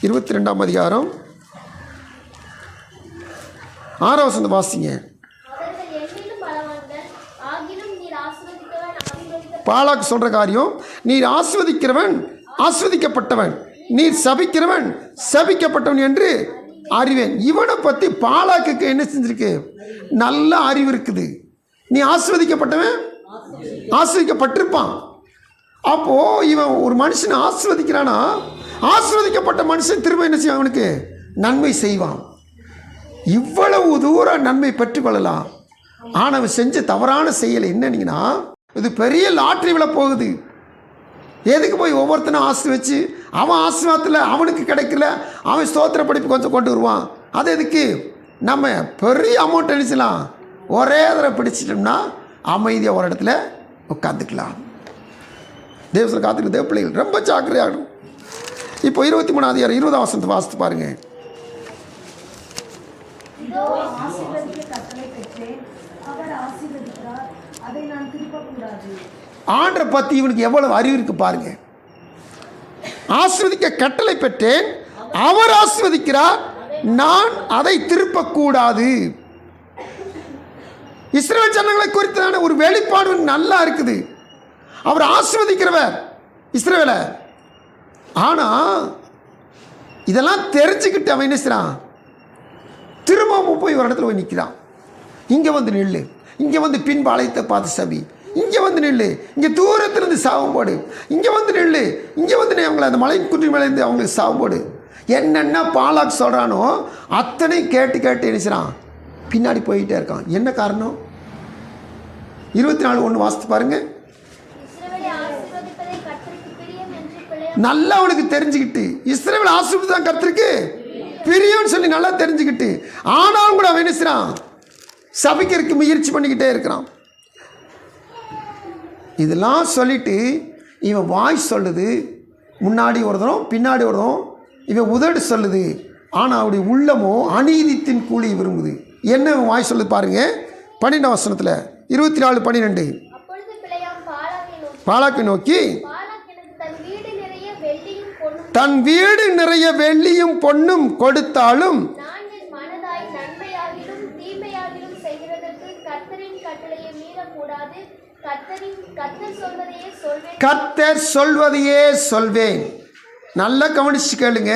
22ஆம் அதிகாரம் 6ஆம் வசனம் வாசிங்க. பாலாக்கு சொல்கிற காரியம், நீர் ஆசீர்வதிக்கிறவன் ஆசீர்வதிக்கப்பட்டவன், நீர் சபிக்கிறவன் சபிக்கப்பட்டவன் என்று அறிவேன். இவனை பற்றி பாலாக்குக்கு என்ன செஞ்சிருக்கு? நல்ல அறிவு இருக்குது. நீ ஆசீர்வதிக்கப்பட்டவன் ஆசீர்வதிக்கப்பட்டிருப்பான். அப்போது இவன் ஒரு மனுஷனை ஆசீர்வதிக்கிறானா, ஆசீர்வதிக்கப்பட்ட மனுஷன் திரும்ப என்ன செய்வான்? அவனுக்கு நன்மை செய்வான். இவ்வளவு தூரம் நன்மை பெற்றுக்கொள்ளலாம். ஆனால் அவன் செஞ்ச தவறான செயல் என்னன்னீங்கன்னா, இது பெரிய லாட்ரி விழ போகுது. எதுக்கு போய் ஒவ்வொருத்தனும் ஆசீர்வச்சு அவன் ஆசீர்வாதத்தில் அவனுக்கு கிடைக்கல, அவன் ஸ்தோத்திர படிப்பு கொஞ்சம் கொண்டு வருவான். அது எதுக்கு? நம்ம பெரிய அமௌண்ட் அடிச்சலாம், ஒரே தடவை பிடிச்சிட்டோம்னா அமைதியாக ஒரு இடத்துல உட்காந்துக்கலாம். தேவசத்தில் காத்துக்கு தேவ பிள்ளைகள் ரொம்ப ஜாக்கிரதையாகணும். இப்போ 23ஆம் அதிகாரம் 20ஆம் வசனத்தை வாசித்து பாருங்க. ஆண்டரை பற்றி இவனுக்கு எவ்வளவு அறிவு இருக்கு பாருங்க. ஆசீர்வதிக்க கட்டளை பெற்றேன், அவர் ஆசீர்வதிக்கிறார், நான் அதை திருப்பக்கூடாது. இஸ்ரவேல் ஜனங்களை குறித்தான ஒரு வெளிப்பாடு நல்லா இருக்குது. அவர் ஆசீர்வதிக்கிறவர் இஸ்ரவேலை. ஆனால் இதெல்லாம் தெரிஞ்சுக்கிட்டு அவன் என்ன செய்றான்? திரும்பவும் போய் ஒரு இடத்துல போய் நிற்கிறான். இங்கே வந்து நில்லு, இங்கே வந்து பின் பாளையத்தை பார்த்து சபி, இங்கே வந்து நில்லு, இங்கே தூரத்துலேருந்து சாபம் போடு, இங்கே வந்து நில்லு, இங்கே வந்து அவங்களை அந்த மலை குன்றி மேலேருந்து அவங்களுக்கு சாபம் போடு. என்னென்ன பாலாக்கு சொல்கிறானோ அத்தனை கேட்டு கேட்டு நினைச்சான், பின்னாடி போயிட்டே இருக்கான். என்ன காரணம்? 24:1 வாசித்து பாருங்க. நல்லா அவனுக்கு தெரிஞ்சுக்கிட்டு இஸ்ரவேல் ஆசீர்வாதம் தான் கர்த்தருக்கு பிரியம்னு சொல்லி நல்லா தெரிஞ்சுக்கிட்டு, ஆனாலும் கூட அவன் நினைச்சான் சபைக்கு முயற்சி பண்ணிக்கிட்டே இருக்கிறான். இதெல்லாம் சொல்லிட்டு இவன் வாய் சொல்லுது, முன்னாடி ஒருத்தரும் பின்னாடி ஒருத்தரும், இவன் உதடு சொல்லுது. ஆனால் அவருடைய உள்ளமோ அநீதித்தின் கூலி விரும்புது. என்ன இவன் வாய் சொல்லுது பாருங்க. 12ஆம் வசனத்தில் 24:12 பாலாக்கை நோக்கி, தன் வீடு நிறைய வெள்ளியும் பொன்னும் கொடுத்தாலும் கர்த்தர் சொல்வதையே சொல்வேன். நல்லா கவனிச்சு கேளுங்க.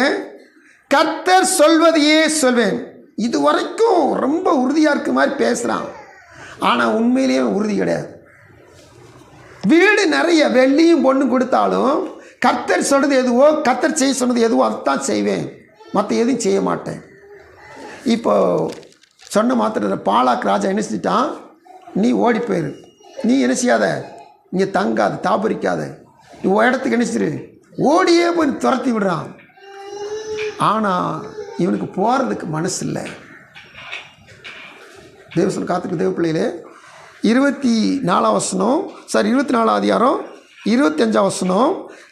கர்த்தர் சொல்வதையே சொல்வேன். இது வரைக்கும் ரொம்ப உறுதியாக இருக்க மாதிரி பேசுகிறான், ஆனால் உண்மையிலேயே உறுதி கிடையாது. வீடு நிறைய வெள்ளியும் பொண்ணும் கொடுத்தாலும் கர்த்தர் சொல்கிறது எதுவோ, கர்த்தர் செய்ய சொன்னது எதுவோ அதுதான் செய்வேன், மற்ற எதுவும் செய்ய மாட்டேன். இப்போ சொன்ன மாத்திர பாலாக் ராஜா என்ன செஞ்சிட்டான்? நீ ஓடி போயிரு, நீ என்ன செய்யாத, இங்கே தங்காத, தாபரிக்காத, நீ இடத்துக்கு என்ன செய்ரு, ஓடியே போய் துரத்தி விடுறான். ஆனால் இவனுக்கு போகிறதுக்கு மனசு இல்லை. தேவசனம் காத்துக்கு தேவ பிள்ளைகளே, 24ஆம் வசனம், 24ஆம் அதிகாரம் 25ஆம் வசனம்,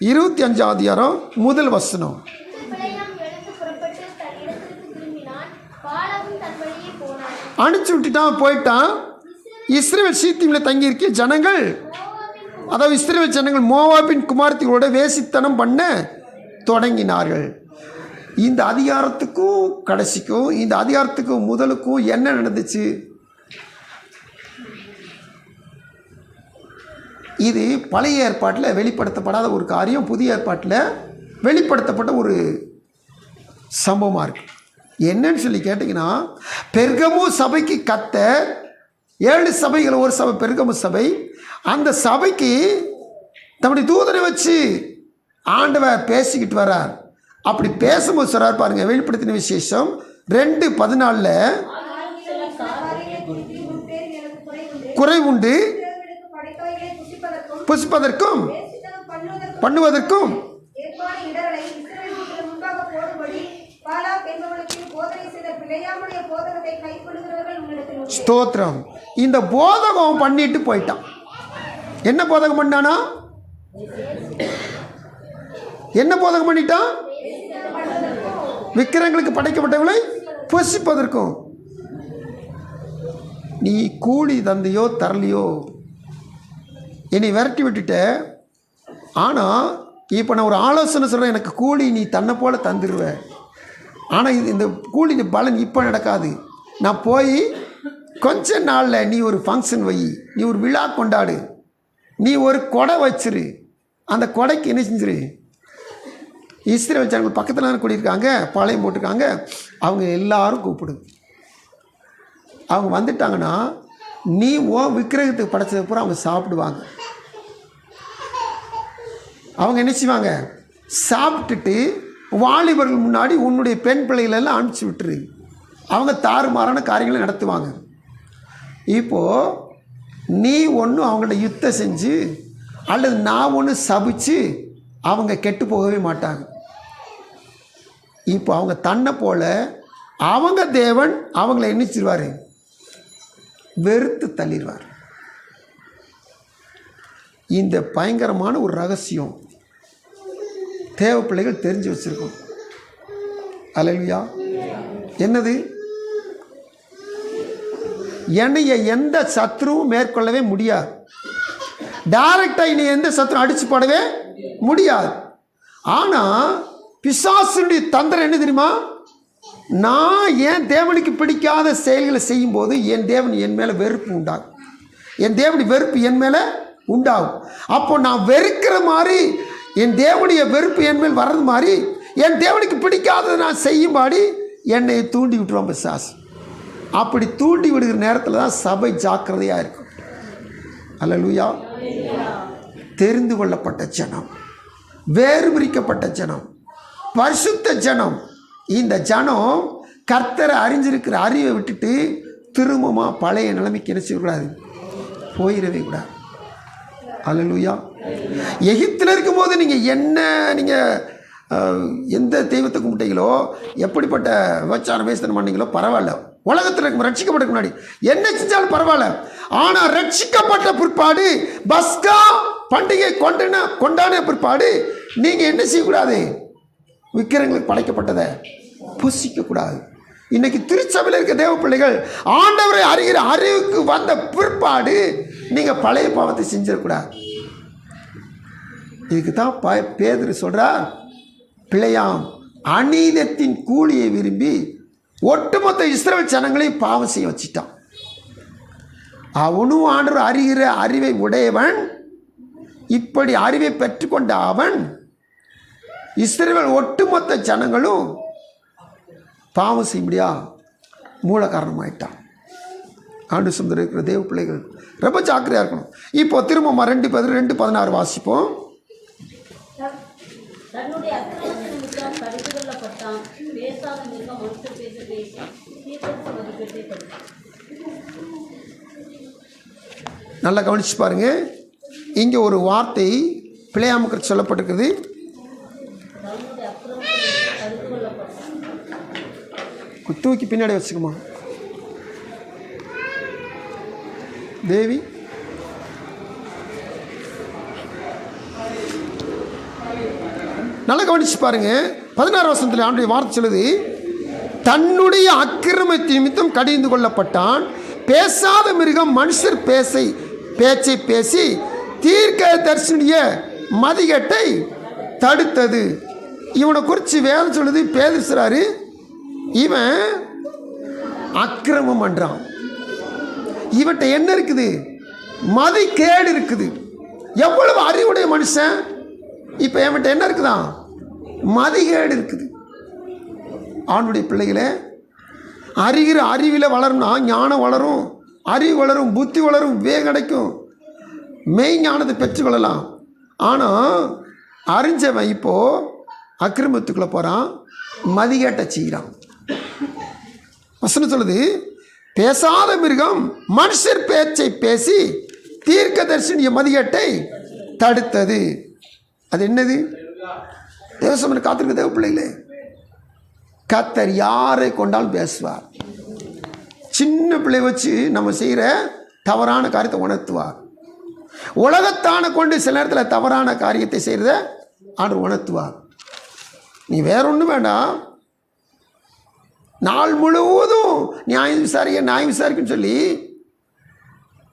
25ஆம் அதிகாரம் 1 வசனம். அனுப்பிச்சு விட்டுட்டான், போயிட்டான். இஸ்ரவேல் சீத்திமில் தங்கியிருக்க ஜனங்கள், அதாவது இஸ்ரவேல் ஜனங்கள் மோவாபின் குமாரத்திகளோட வேசித்தனம் பண்ண தொடங்கினார்கள். இந்த அதிகாரத்துக்கும் கடைசிக்கும், இந்த அதிகாரத்துக்கும் முதலுக்கும் என்ன நடந்துச்சு? இது பழைய ஏற்பாட்டில் வெளிப்படுத்தப்படாத ஒரு காரியம், புதிய ஏற்பாட்டில் வெளிப்படுத்தப்பட்ட ஒரு சம்பவமாக இருக்குது. என்னன்னு சொல்லி கேட்டிங்கன்னா, பெர்கமு சபைக்கு கர்த்தர் 7 சபைகள், ஒரு சபை பெர்கமு சபை, அந்த சபைக்கு தம்முடைய தூதனை வச்சு ஆண்டவர் பேசிக்கிட்டு வர்றார். அப்படி பேசும்போது சொல்கிறார் பாருங்க, வெளிப்படுத்தின விசேஷம் 2:14 குறை உண்டு, புசிப்பதற்கும் பண்ணுவதற்கும் ஸ்தோத்திரம். இந்த போதகம் பண்ணிட்டு போயிட்டான். என்ன போதகம் பண்ணானா? என்ன போதகம் பண்ணிட்டான்? விக்கிரங்களுக்கு படைக்கப்பட்டவர்களை புசிப்பதற்கும். நீ கூலி தந்தையோ தரலையோ என்னை விரட்டி விட்டுட்ட. ஆனால் இப்போ நான் ஒரு ஆலோசனை சொல்கிறேன், எனக்கு கூலி நீ தன்னை போல தந்துடுவேன். ஆனால் இந்த கூலி பலன் இப்போ நடக்காது. நான் போய் கொஞ்ச நாளில் நீ ஒரு ஃபங்க்ஷன் வை, நீ ஒரு விழா கொண்டாடு, நீ ஒரு கொடை வச்சிரு. அந்த கொடைக்கு என்ன செஞ்சிரு? இஸ்ரவேல் ஜனங்கள் பக்கத்தில் தான் கூடியிருக்காங்க, பாளையம் போட்டிருக்காங்க, அவங்க எல்லாரும் கூப்பிடு. அவங்க வந்துட்டாங்கன்னா நீ விக்கிரகத்துக்கு படைச்சது பூரா அவங்க சாப்பிடுவாங்க. அவங்க என்ன செய்வாங்க? சாப்பிட்டுட்டு வாலிபர்கள் முன்னாடி உன்னுடைய பெண் பிள்ளைகளெல்லாம் அனுப்பிச்சி விட்டுரு. அவங்க தாறுமாறான காரியங்களை நடத்துவாங்க. இப்போது நீ ஒன்றும் அவங்கள்ட்ட யுத்தம் செஞ்சு அல்லது நான் ஒன்று சபிச்சு அவங்க கெட்டு போகவே மாட்டாங்க. இப்போ அவங்க தன்னை போல அவங்க தேவன் அவங்கள எண்ணிச்சிருவார், வெறுத்து தள்ளிடுவார். இந்த பயங்கரமான ஒரு ரகசியம் தேவ பிள்ளைகள் தெரிஞ்சு வச்சிருக்கோம். அல்லேலூயா. என்னது? என்னைய எந்த சத்ருவும் மேற்கொள்ளவே முடியாது. டைரக்டாக என்னை எந்த சத்ரு அடிச்சு போடவே முடியாது. ஆனால் பிசாசுடைய தந்திரம் என்ன தெரியுமா? நான் என் தேவனுக்கு பிடிக்காத செயல்களை செய்யும்போது என் தேவன் என் மேலே வெறுப்பு உண்டாகும். என் தேவனுடைய வெறுப்பு என் மேலே உண்டாகும். அப்போ நான் வெறுக்கிற மாதிரி என் தேவனுடைய வெறுப்பு என் மேல் வர்றது மாதிரி என் தேவனுக்கு பிடிக்காததை நான் செய்யும்படி என்னை தூண்டி விட்டுருவான் பிசாசு. அப்படி தூண்டி விடுகிற நேரத்தில் தான் சபை ஜாக்கிரதையாக இருக்கும். அல்லேலூயா. தெரிந்து கொள்ளப்பட்ட ஜனம், வேறு பிரிக்கப்பட்ட ஜனம், பரிசுத்த ஜனம். இந்த ஜனம் கர்த்தரை அறிஞ்சிருக்கிற அறிவை விட்டுட்டு திரும்பமாக பழைய நிலைமைக்கு என்ன செய்யக்கூடாது? போயிடவே கூடாது. அல்லேலூயா. எகிப்தில் இருக்கும்போது நீங்கள் எந்த தெய்வத்தை கும்பிட்டீங்களோ, எப்படிப்பட்ட விபச்சாரம் வேஸ்தனம் பண்ணீங்களோ பரவாயில்ல. உலகத்தில் இருக்கும் ரட்சிக்கப்பட்ட முன்னாடி என்ன செஞ்சாலும் பரவாயில்ல. ஆனால் ரட்சிக்கப்பட்ட பிற்பாடு பஸ்கா பண்டிகை கொண்டாடின பிற்பாடு நீங்கள் என்ன செய்யக்கூடாது? விக்கிரங்களுக்கு படைக்கப்பட்டதை புசிக்கக்கூடாது. இன்னைக்கு திருச்சபையில் இருக்க தேவ பிள்ளைகள் ஆண்டவரை அறிகிற அறிவுக்கு வந்த பிற்பாடு நீங்கள் பழைய பாவத்தை செஞ்சிடக்கூடாது. இதுக்கு தான் பேதுரு சொல்கிறார், பிழையாம் அநீதத்தின் கூலியை விரும்பி ஒட்டுமொத்த இஸ்ரவேல் ஜனங்களையும் பாவம் செய்ய வச்சிட்டான். அவனும் ஆண்டவர் அறிகிற அறிவை உடையவன். இப்படி அறிவை பெற்றுக்கொண்ட அவன் இஸ்ரவேல் ஒட்டுமொத்த ஜனங்களும் பாவம் செய்ய முடியா மூல காரணமாயிட்டான். ஆண்டு சுந்தரம் இருக்கிற தேவ பிள்ளைகள் ரொம்ப ஜாக்கிரதையாக இருக்கணும். இப்போ திரும்ப 2:16 வாசிப்போம். நல்லா கவனிச்சு பாருங்க. இங்கே ஒரு வார்த்தை பிழையாமுக்கு சொல்லப்பட்டிருக்குது. தூக்கி பின்னாடி வச்சுக்குமா தேவி. நல்லா கவனிச்சு பாருங்க. 16 வசனத்தில் ஆண்டுடைய வார்த்தை சொல்லுது, தன்னுடைய அக்கிரமத்தின் நிமித்தம் கடிந்து கொள்ளப்பட்டான். பேசாத மிருகம் மனுஷர் பேச்சை பேசி தீர்க்க தரிசனிய மதிகட்டை தடுத்தது. இவனை குறித்து வேதம் சொல்லுது. பேதுரு இவன் அக்கிரமம் பண்றான். இவன்கிட்ட என்ன இருக்குது? மதிகேடு இருக்குது. எவ்வளவு அறிவுடைய மனுஷன். இப்போ என்கிட்ட என்ன இருக்குதான்? மதிகேடு இருக்குது. ஆணுடைய பிள்ளைகளே, அறிகிற அறிவில் வளரும்னா ஞானம் வளரும், அறிவு வளரும், புத்தி வளரும், வேகம் கிடைக்கும், மெய் ஞானத்தை பெற்றுக்கொள்ளலாம். ஆனால் அறிஞ்சவன் இப்போது அக்கிரமத்துக்குள்ளே போகிறான், மதிகேட்டை செய்கிறான். வசனம் சொல்லுது, பேசாத மிருகம் மனுஷர் பேச்சை பேசி தீர்க்க தரிசனிய மதிகேட்டை தடுத்தது. அது என்னது? தேவசமனை காத்திருக்க தேவ பிள்ளைகளே, கர்த்தர் யாரை கொண்டாலும் பேசுவார். சின்ன பிள்ளை வச்சு நம்ம செய்கிற தவறான காரியத்தை உணர்த்துவார். உலகத்தான கொண்டு சில நேரத்தில் தவறான காரியத்தை செய்கிறத ஆண்டு உணர்த்துவார். நீ வேற ஒன்றும் வேண்டாம், நாள் முழுவதும் நியாயம் விசாரிக்குன்னு சொல்லி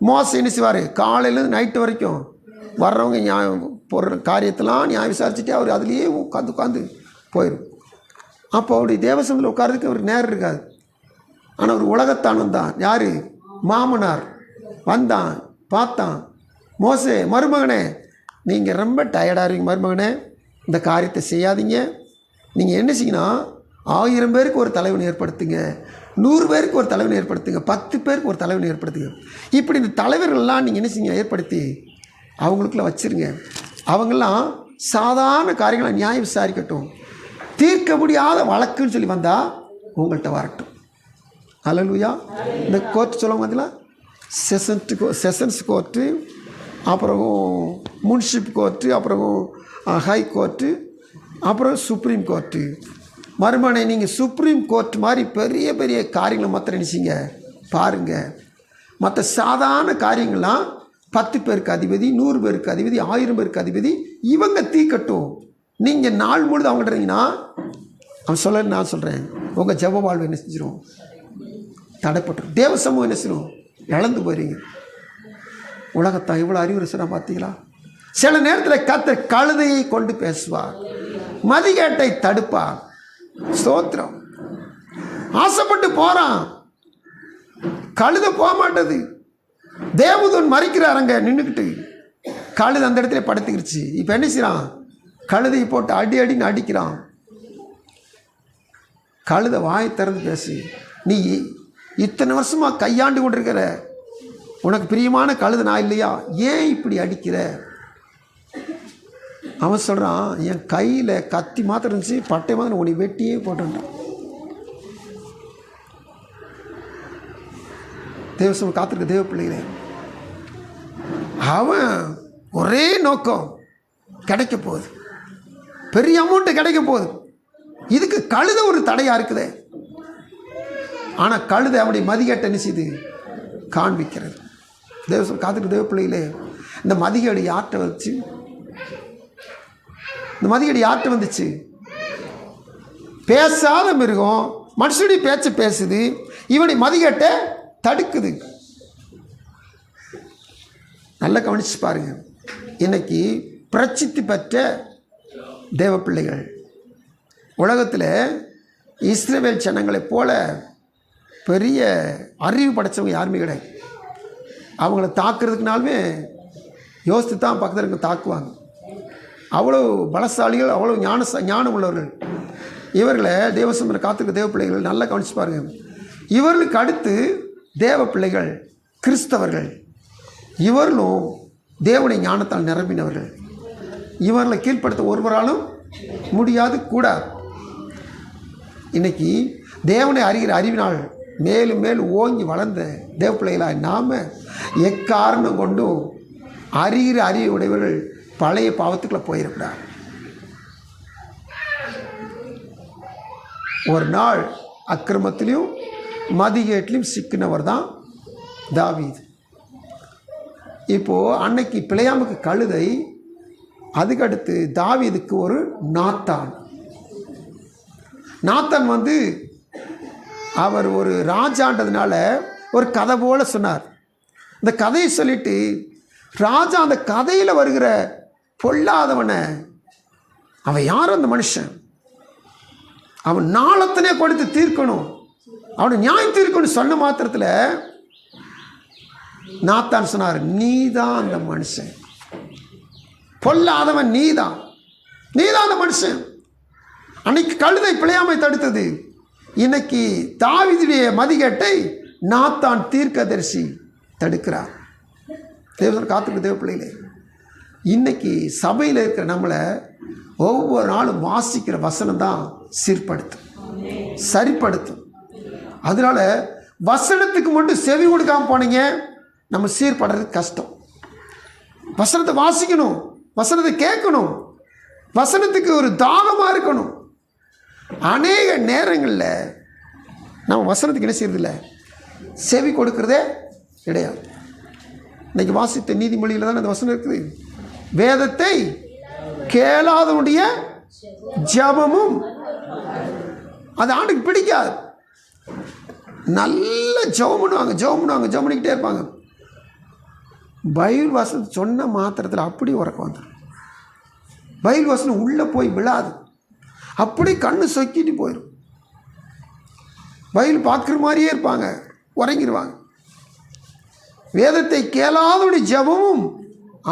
மோசம் என்ன செய்வார்? காலையிலேருந்து நைட்டு வரைக்கும் வர்றவங்க நியாயம் போடுற காரியத்தெல்லாம் நியாயம் விசாரிச்சுட்டு அவர் அதுலேயே உட்காந்து போயிடும். அப்போ அவருடைய தேவசத்தில் உட்காரதுக்கு அவருக்கு நேரம் இருக்காது. ஆனால் அவர் உலகத்தான் வந்தான். யார்? மாமனார் வந்தான், பார்த்தான், மோசே மருமகனே நீங்கள் ரொம்ப டயர்டாக இருக்கீங்க மருமகனே, இந்த காரியத்தை செய்யாதீங்க. நீங்கள் என்ன செய்யணும்? 1000 பேருக்கு ஒரு தலைவன் ஏற்படுத்துங்க, 100 பேருக்கு ஒரு தலைவன் ஏற்படுத்துங்க, 10 பேருக்கு ஒரு தலைவன் ஏற்படுத்துங்க. இப்படி இந்த தலைவர்கள்லாம் நீங்கள் என்ன செய்யுங்க? ஏற்படுத்தி அவங்களுக்குள்ள வச்சுருங்க. அவங்கெல்லாம் சாதாரண காரியங்களை நியாயம் விசாரிக்கட்டும். தீர்க்க முடியாத வழக்குன்னு சொல்லி வந்தால் உங்கள்கிட்ட வரட்டும். அல்லேலூயா. இந்த கோர்ட் சொல்லுவாங்க பார்த்தீங்களா, செஷன்ஸ் கோர்ட்டு, அப்புறம் முன்சிப் கோர்ட்டு, அப்புறம் ஹை கோர்ட்டு, அப்புறம் சுப்ரீம் கோர்ட்டு. மறுமனை நீங்கள் சுப்ரீம் கோர்ட் மாதிரி பெரிய பெரிய காரியங்களை மாத்திரம் நினைச்சிங்க பாருங்கள். மற்ற சாதாரண காரியங்கள்லாம் 10 பேருக்கு அதிபதி, 100 பேருக்கு அதிபதி, 1000 பேருக்கு அதிபதி, இவங்க தீக்கட்டும். நீங்கள் நாள் முழுது அவங்கள்ட்ட இருந்தீங்கன்னா அவன் சொல்ல, நான் சொல்கிறேன், உங்கள் ஜெப வாழ்வு என்ன செஞ்சிடும்? தடைப்பட்டுரும். தேவ சமூகம் என்ன செய்யும்? இழந்து போகிறீங்க. உலகத்தான் இவ்வளோ அறிவுரை சொன்னா பார்த்தீங்களா? சில நேரத்தில் கர்த்தர் கழுதையை கொண்டு பேசுவார், மதிகேட்டை தடுப்பார். ஸ்தோத்திரம். ஆசைப்பட்டு போகிறான், கழுதை போக மாட்டது. தேவதூன் மறிக்கிறாரங்க நின்றுக்கிட்டு, கழுதை அந்த இடத்துல படுத்துக்கிடுச்சு. இப்போ என்ன செய்யறான்? கழுதையை போட்டு அடின்னு அடிக்கிறான். கழுதை வாய் திறந்து பேசு, நீ இத்தனை வருஷமாக கையாண்டு கொண்டிருக்கிற உனக்கு பிரியமான கழுதை நான் இல்லையா? ஏன் இப்படி அடிக்கிற? அவன் சொல்கிறான், என் கையில் கத்தி மாத்திரம் இருந்துச்சு, பட்டை மாதிரி உன்னை வெட்டியே போட்டுட்டான். தேவசம் காத்திருக்க தேவ பிள்ளைகளே, அவன் ஒரே நோக்கம், கிடைக்க போகுது, பெரிய அமௌண்ட்டு கிடைக்க போகுது. இதுக்கு கழுத ஒரு தடையாக இருக்குது. ஆனால் கழுதை அவனுடைய மதிகேட்டை என்ன செய்து காண்பிக்கிறது. தேவசம் காத்திருக்க தேவ பிள்ளைகளே, இந்த மதிகேடு யார்கிட்ட வந்துச்சு? இந்த மதிகேடு யார்கிட்ட வந்துச்சு? பேசாத மிருகம் மனுஷனுடைய பேச்சை பேசுது, இவனுடைய மதிகேட்டை தடுக்குது. நல்லா கவனிச்சு பாருங்க. இன்னைக்கு பிரசித்தி பெற்ற தேவ பிள்ளைகள் உலகத்தில் இஸ்ரவேல் ஜனங்களைப் போல பெரிய அறிவு படைத்தவங்க யாருமே கிடையாது. அவங்கள தாக்குறதுக்குனாலுமே யோசித்து தான் பக்கத்தில் இருக்க தாக்குவாங்க. அவ்வளோ பலசாலிகள், அவ்வளோ ஞானம் உள்ளவர்கள். இவர்களை தேவசமனை காத்துக்க தேவ பிள்ளைகள் நல்லா கவனிச்சு பாருங்கள். இவர்களுக்கு அடுத்து தேவ பிள்ளைகள் கிறிஸ்தவர்கள். இவர்களும் தேவனை ஞானத்தால் நிரம்பினவர்கள். இவர்களை கீழ்ப்படுத்த ஒருவராலும் முடியாது கூடாது. இன்னைக்கு தேவனை அறிகிற அறிவினால் மேலும் மேலும் ஓங்கி வளர்ந்த தேவ பிள்ளைகளாய் நாம் எக்காரணம் கொண்டும் அறிகிற அறிவை உடையவர்கள் பழைய பாவத்துக்குள்ளே போயிடக்கூடாது. ஒரு நாள் அக்கிரமத்திலையும் மதிகேட்டிலையும் சிக்கினவர் தான் தாவீது. இப்போது அன்னைக்கு பிழையாமுக்கு கழுதை, அதுக்கடுத்து தாவீதுக்கு ஒரு நாத்தான் வந்து அவர் ஒரு ராஜான்றதுனால ஒரு கதை போல சொன்னார். இந்த கதையை சொல்லிட்டு ராஜா அந்த கதையில் வருகிற பொல்லாதவனை, அவன் யார் அந்த மனுஷன், அவன் நாளத்தனே கொடுத்து தீர்க்கணும், அவனை நியாயம் தீர்க்கணும் சொன்ன மாத்திரத்தில் நாத்தான் சொன்னார், நீதான் அந்த மனுஷன், பொல்லாதவன் நீதான் அந்த மனுஷன். அன்னைக்கு கழுதை பிழையாமை தடுத்தது. இன்னைக்கு தாவீதுடைய மதிகேட்டை நாத்தான் தீர்க்கதரிசி தடுக்கிறார். தேவன் காத்துக்கு தேவ பிள்ளைகளே, இன்னைக்கு சபையில் இருக்கிற நம்மளை ஒவ்வொரு நாளும் வாசிக்கிற வசனம் தான் சீர்படுத்தும், சரிப்படுத்தும். அதனால வசனத்துக்கு மட்டும் செவி கொடுக்காம போனீங்க, நம்ம சீர்படுறது கஷ்டம். வசனத்தை வாசிக்கணும், வசனத்தை கேட்கணும், வசனத்துக்கு ஒரு தாகமாக இருக்கணும். அநேக நேரங்களில் நம்ம வசனத்துக்கு என்ன செய்யறதில்ல, செவி கொடுக்கறதே கிடையாது. இன்னைக்கு வாசித்த நீதிமொழியில் தான் அந்த வசனம் இருக்குது. வேதத்தை கேளாதவனுடைய ஜபமும் அது ஆண்டுக்கு பிடிக்காது. நல்ல ஜெபம் பண்ணுவாங்க, பண்ணிக்கிட்டே இருப்பாங்க. பைபிள் வசனத்தை சொன்ன மாத்திரத்தில் அப்படி உறக்கம் வந்துடும். பைபிள் வசனம் உள்ளே போய் விழாது, அப்படி கண்ணு சொக்கிட்டு போயிடும். பைபிள் பார்க்குற மாதிரியே இருப்பாங்க, உறங்கிடுவாங்க. வேதத்தை கேளாதோடைய ஜெபமும்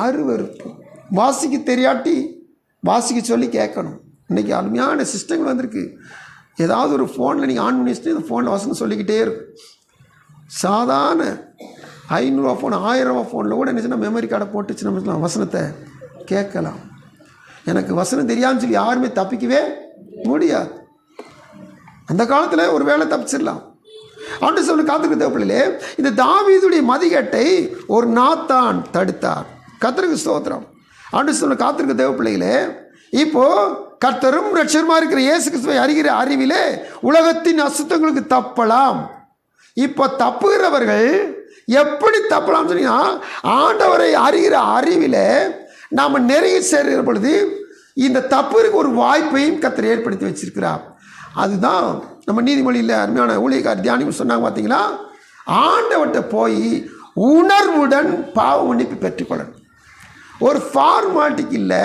அருவருப்பும். வாசிக்க தெரியாட்டி வாசிக்க சொல்லி கேட்கணும். இன்றைக்கி அருமையான சிஸ்டங்கள் வந்திருக்கு. ஏதாவது ஒரு ஃபோனில் நீங்கள் ஆன் பண்ணி வச்சுட்டு இந்த ஃபோனில் வசனம் சொல்லிக்கிட்டே இருக்கும். சாதாரண 500 ரூபா ஃபோன், 1000 ரூபா ஃபோனில் கூட என்ன சொன்னால் மெமரி கார்டை போட்டுச்சு நம்ம வசனத்தை கேட்கலாம். எனக்கு வசனம் தெரியாதுன்னு சொல்லி யாருமே தப்பிக்கவே முடியாது. அந்த காலத்தில் ஒரு வேளை தப்பிச்சிடலாம். ஆண்டு சொல்ல காத்திருக்க தேவப்பிள்ளையிலே, இந்த தாவீதுடைய மதிகேட்டை ஒரு நாத்தான் தடுத்தார். கர்த்தருக்கு ஸ்தோத்திரம். ஆண்டு சொல்ல காத்திருக்க தேவப்பிள்ளையிலே, இப்போ கர்த்தரும் ரட்சகருமா இருக்கிற இயேசு கிறிஸ்துவை அறிகிற அறிவிலே உலகத்தின் அசுத்தங்களுக்கு தப்பலாம். இப்போ தப்புகிறவர்கள் எப்படி தப்பலாம் சொன்னீங்கன்னா, ஆண்டவரை அறிகிற அறிவில் நாம் நிறைய சேர்கிற பொழுது இந்த தப்புக்கு ஒரு வாய்ப்பையும் கர்த்தர் ஏற்படுத்தி வச்சிருக்கிறார். அதுதான் நம்ம நீதிமொழியில் அருமையான ஊழியக்கார தியானிகள் சொன்னாங்க. பார்த்தீங்களா, ஆண்டவர்கிட்ட போய் உணர்வுடன் பாவ மன்னிப்பு பெற்றுக்கொள்ளணும். ஒரு ஃபார்மாலிட்டிக்கு இல்லை,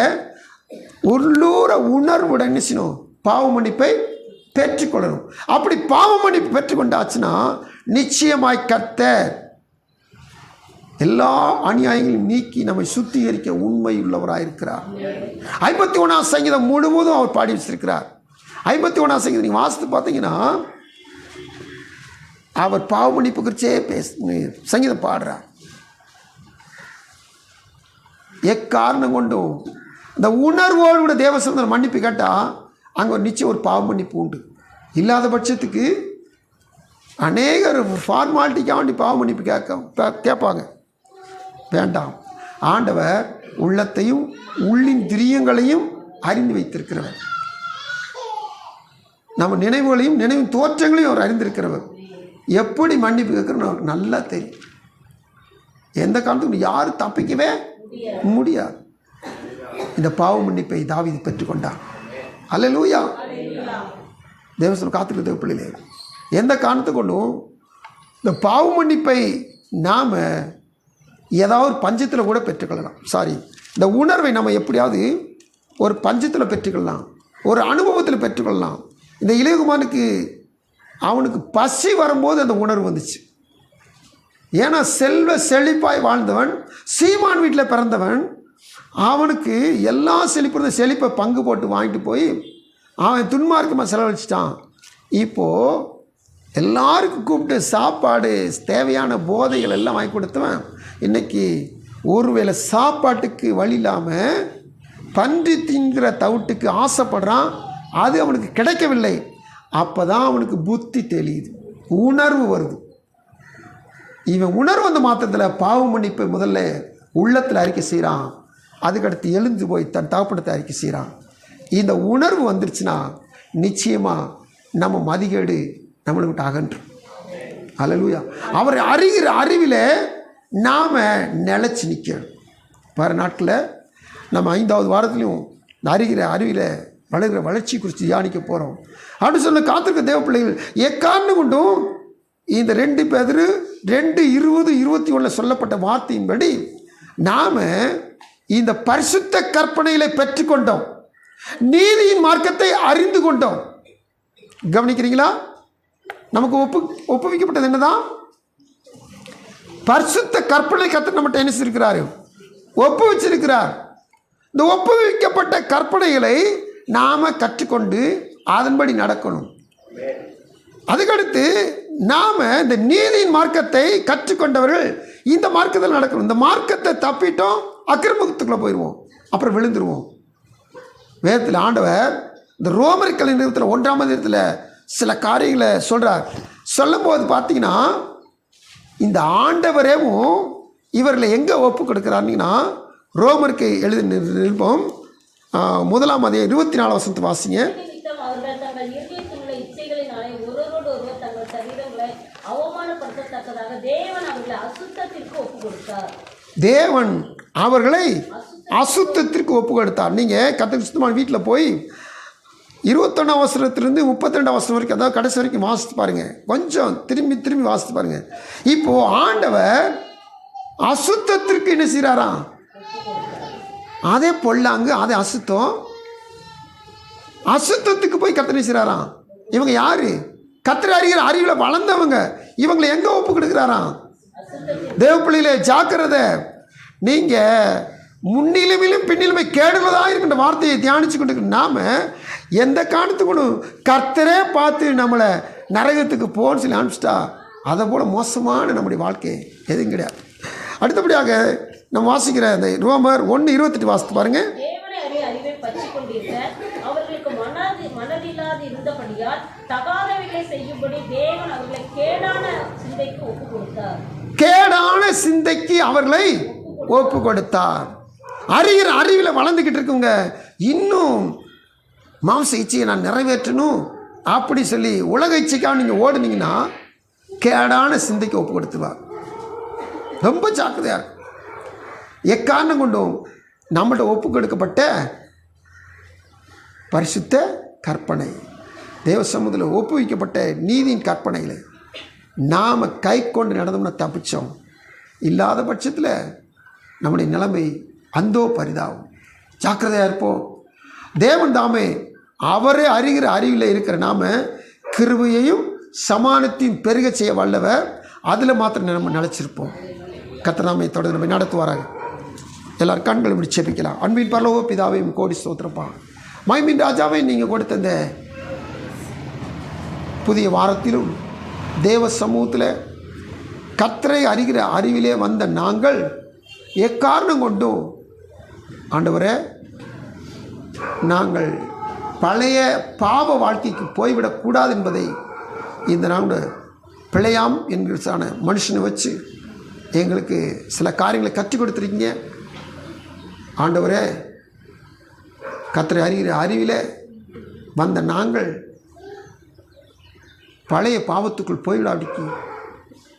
உள்ளூர உணர்வுடன் நிச்சயம் பாவ மன்னிப்பை பெற்றுக்கொள்ளணும். அப்படி பாவ மன்னிப்பு பெற்றுக்கொண்டாச்சுன்னா நிச்சயமாய் கர்த்தர் எல்லா அநியாயங்களையும் நீக்கி நம்மை சுத்திகரிக்க உண்மை உள்ளவராயிருக்கிறார். 51ஆம் சங்கீதம் முழுவதும் அவர் பாடி வச்சிருக்கிறார். 51ஆம் சங்கீதம் நீங்கள் வாசித்து பார்த்தீங்கன்னா அவர் பாவ மன்னிப்பு குறிச்சே சங்கீதம் பாடுறார். எக்காரணம் கொண்டும் இந்த உணர்வோடு கூட தேவசந்தர் மன்னிப்பு கேட்டால் அங்கே ஒரு நிச்சயம் ஒரு பாவ மன்னிப்பு உண்டு. இல்லாத பட்சத்துக்கு அநேகர் ஃபார்மாலிட்டிக்காக வேண்டி பாவ மன்னிப்பு கேட்பாங்க. வேண்டாம். ஆண்டவர் உள்ளத்தையும் உள்ளின் திரியங்களையும் அறிந்து வைத்திருக்கிறவர். நம்ம நினைவுகளையும் நினைவின் தோற்றங்களையும் அவர் அறிந்திருக்கிறவர். எப்படி மன்னிப்பு கேட்குறோன்னு அவருக்கு நல்லா தெரியும். எந்த காலத்துக்கும் யாரும் தப்பிக்கவே முடியாது. இந்த பாவ மன்னிப்பை தாவீது பெற்றுக்கொண்டார். அல்லேலூயா. தேவசனம் காத்துக்கிற தேவப்பிள்ளையிலே, எந்த காரணத்தை கொண்டும் இந்த பாவ மன்னிப்பை நாம் ஏதாவது பஞ்சத்தில் கூட பெற்றுக்கொள்ளலாம். இந்த உணர்வை நம்ம எப்படியாவது ஒரு பஞ்சத்தில் பெற்றுக்கொள்ளலாம், ஒரு அனுபவத்தில் பெற்றுக்கொள்ளலாம். இந்த இளையகுமாரனுக்கு அவனுக்கு பசி வரும்போது அந்த உணர்வு வந்துச்சு. ஏன்னா செல்வ செழிப்பாய் வாழ்ந்தவன், சீமான் வீட்டில் பிறந்தவன், அவனுக்கு எல்லா செழிப்பை பங்கு போட்டு வாங்கிட்டு போய் அவன் துன்மார்க்கமாக செலவழிச்சிட்டான். இப்போது எல்லாருக்கும் கூப்பிட்டு சாப்பாடு தேவையான போதைகள் எல்லாம் வாங்கி கொடுத்தவன் இன்றைக்கி ஒருவேளை சாப்பாட்டுக்கு வழி இல்லாமல் பன்றி திங்கிற தவிட்டுக்கு ஆசைப்படுறான். அது அவனுக்கு கிடைக்கவில்லை. அப்போ தான் அவனுக்கு புத்தி தெளியுது, உணர்வு வருது. இவன் உணர்வு வந்த மாத்திரத்தில் பாவ மன்னிப்பை முதல்ல உள்ளத்தில் அறிக்கை செய்கிறான். அதுக்கடுத்து எழுந்து போய் தன் தகப்பனத்தை அறிக்கை செய்கிறான். இந்த உணர்வு வந்துருச்சுன்னா நிச்சயமாக நம்ம மதிகேடு நம்மளை விட்டு அகன்றும். அல்லேலூயா. அவர் அறிகிற அறிவில் நாம் நிலச்சி நிற்கணும். வர நாட்டில் நம்ம 5வது வாரத்துலையும் அறிகிற அறிவில் வளர்கிற வளர்ச்சி குறித்து தியானிக்க போகிறோம். அப்படின்னு சொல்ல காத்திருக்க தேவ பிள்ளைகள் எக்காரணம் கொண்டும் இந்த 2 பேதுரு 2:20-21 சொல்லப்பட்ட வார்த்தையின்படி நாம் இந்த பரிசுத்த கற்பனைகளை பெற்றுக்கொண்டோம், நீதியின் மார்க்கத்தை அறிந்து கொண்டோம். கவனிக்கிறீங்களா? நமக்கு ஒப்புவிக்கப்பட்டது என்னதான்? பரிசுத்த கற்பனை கர்த்தர் நம்மகிட்ட என்ன செய்திருக்கிறாரு? ஒப்புவிச்சிருக்கிறார். இந்த ஒப்புவிக்கப்பட்ட கற்பனைகளை நாம் கற்றுக்கொண்டு அதன்படி நடக்கணும். அதுக்கடுத்து நாம் இந்த நீதியின் மார்க்கத்தை கற்றுக்கொண்டவர்கள் இந்த மார்க்கத்தில் நடக்கணும். இந்த மார்க்கத்தை தப்பிட்டோம், அக்கிரமத்துக்குள்ளே போயிடுவோம், அப்புறம் விழுந்துருவோம். வேதத்தில் ஆண்டவர் இந்த ரோமர்கள் நிறுவனத்தில் 1ஆம் அதிகாரத்தில் சில காரியங்களை சொல்கிறார். சொல்லும்போது பார்த்தீங்கன்னா இந்த ஆண்டவரேவும் இவர்களை எங்கே ஒப்பு கொடுக்குறாருன்னா ரோமருக்கு எழுதி நிருபம் முதலாம் அதிகாரம் 24 வசனத்தை வாசிங்க. அவர்கள் தங்கள் இருதயத்திலுள்ள இச்சைகளினாலே ஒருவரோடு ஒருவர் தங்கள் சரீரங்களை அவமானப்படுத்தத்தக்கதாக தேவன் அவர்களை அசுத்தத்திற்கு ஒப்பு கொடுத்தார். தேவன் அவர்களை அசுத்தத்திற்கு ஒப்பு கொடுத்தார். நீங்கள் கர்த்தருக்கு சுத்தமான வீட்டில் போய் 21 வசனத்திலிருந்து 32 வசனம் வரைக்கும், அதாவது கடைசி வரைக்கும் வாசித்து பாருங்கள். கொஞ்சம் திரும்பி திரும்பி வாசித்து பாருங்கள். இப்போது ஆண்டவர் அசுத்தத்திற்கு என்ன செய்கிறாராம்? அதே பொல்லாங்கு, அதே அசுத்தத்துக்கு போய் கர்த்தர் என்ன செய்கிறாராம்? இவங்க யார்? கர்த்தர் அறிகிற அறிவில் வளர்ந்தவங்க. இவங்களை எங்கே ஒப்பு கொடுக்குறாராம்? தேவ பிள்ளைகளே, ஜாக்கிரதை. நீங்கள் முன்னிலுமிலும் பின்னிலுமே கேடுகளதாக இருக்கின்ற வார்த்தையை தியானித்து கொண்டு நாம் எந்த காரணத்துக்கு கர்த்தரே பார்த்து நம்மளை நரகத்துக்கு போன்னு சொல்லி அனுப்பிச்சிட்டா அதை போல் மோசமான நம்முடைய வாழ்க்கை எதுவும் கிடையாது. அடுத்தபடியாக நம்ம வாசிக்கிற அந்த ரோமர் 1:28 வாசித்து பாருங்க. கேடான சிந்தைக்கு அவர்களை ஒப்பு கொடுத்தார். அறிகிற அறிவில் வளர்ந்துக்கிட்டு இருக்குங்க. இன்னும் மாம்ச இச்சையை நான் நிறைவேற்றணும் அப்படி சொல்லி உலக இச்சைக்காக நீங்கள் ஓடுனீங்கன்னா கேடான சிந்தைக்கு ஒப்பு கொடுத்துவார். ரொம்ப ஜாக்கிரதையாக இருக்கும். எக்காரணம் கொண்டும் நம்மள்கிட்ட ஒப்பு கொடுக்கப்பட்ட பரிசுத்த கற்பனை, தேவ சமூகத்தில் ஒப்பு வைக்கப்பட்ட நீதியின் கற்பனைகளை நாம் கை கொண்டு நடந்தோம்னா தப்பிச்சோம். இல்லாத பட்சத்தில் நம்முடைய நிலைமை அந்தோ பரிதாகும். ஜாக்கிரதையாக இருப்போம். தேவன் தாமே அவரே அறிகிற அறிவில் இருக்கிற நாம் கிருபையையும் சமானத்தையும் பெருக செய்ய வல்லவர். அதில் மாத்திரம் நம்ம நினச்சிருப்போம். கர்த்தர் நாமே தொடர்ந்து நம்ம நடத்துவாராக. எல்லாரும் கண்களை இப்படி செபிக்கலாம். அன்பின் பரலோக பிதாவையும் கோடி ஸ்தோத்திரப்பா. மகிமையின் ராஜாவை நீங்கள் கொடுத்த இந்த புதிய வாரத்திலும் தேவ சமூகத்தில் கர்த்தரை அறிகிற அறிவிலே வந்த நாங்கள் எக்காரணம் கொண்டும் ஆண்டவரே நாங்கள் பழைய பாவ வாழ்க்கைக்கு போய்விடக்கூடாது என்பதை இந்த நாங்கள் பிழையாம் என்கிற மனுஷனை வச்சு எங்களுக்கு சில காரியங்களை கற்றுக் கொடுத்துருக்கீங்க. ஆண்டவரே, கர்த்தரை அறிகிற அறிவிலே வந்த நாங்கள் பழைய பாவத்துக்குள் போய்விடாடிக்கு,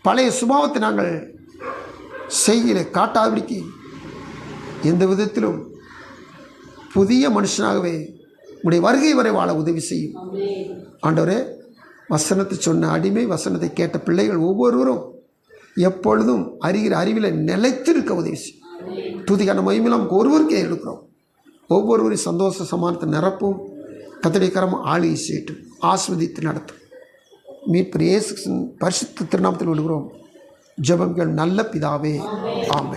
பழைய சுபாவத்தை நாங்கள் செய்கிற காட்டாதபடிக்கு எந்த விதத்திலும் புதிய மனுஷனாகவே உடைய வருகை வரை வாழ உதவி செய்யும். ஆண்டவரே, வசனத்தை சொன்ன அடிமை, வசனத்தை கேட்ட பிள்ளைகள் ஒவ்வொருவரும் எப்பொழுதும் அறிகிற அறிவில் நிலைத்திருக்க உதவி செய்யும். துதிக்கான மகிமையில் நமக்கு ஒருவருக்கே எடுக்கிறோம். ஒவ்வொருவரையும் சந்தோஷ சமானத்தை நிரப்பும். கர்த்தருடைய கரம் ஆளுகை செய்யட்டும், ஆஸ்வதித்து நடத்தும். மீட்பர் இயேசு பரிசுத்த திருநாமத்தில் விடுகிறோம். ஜெபங்கள் நல்ல பிதாவே, ஆமென்.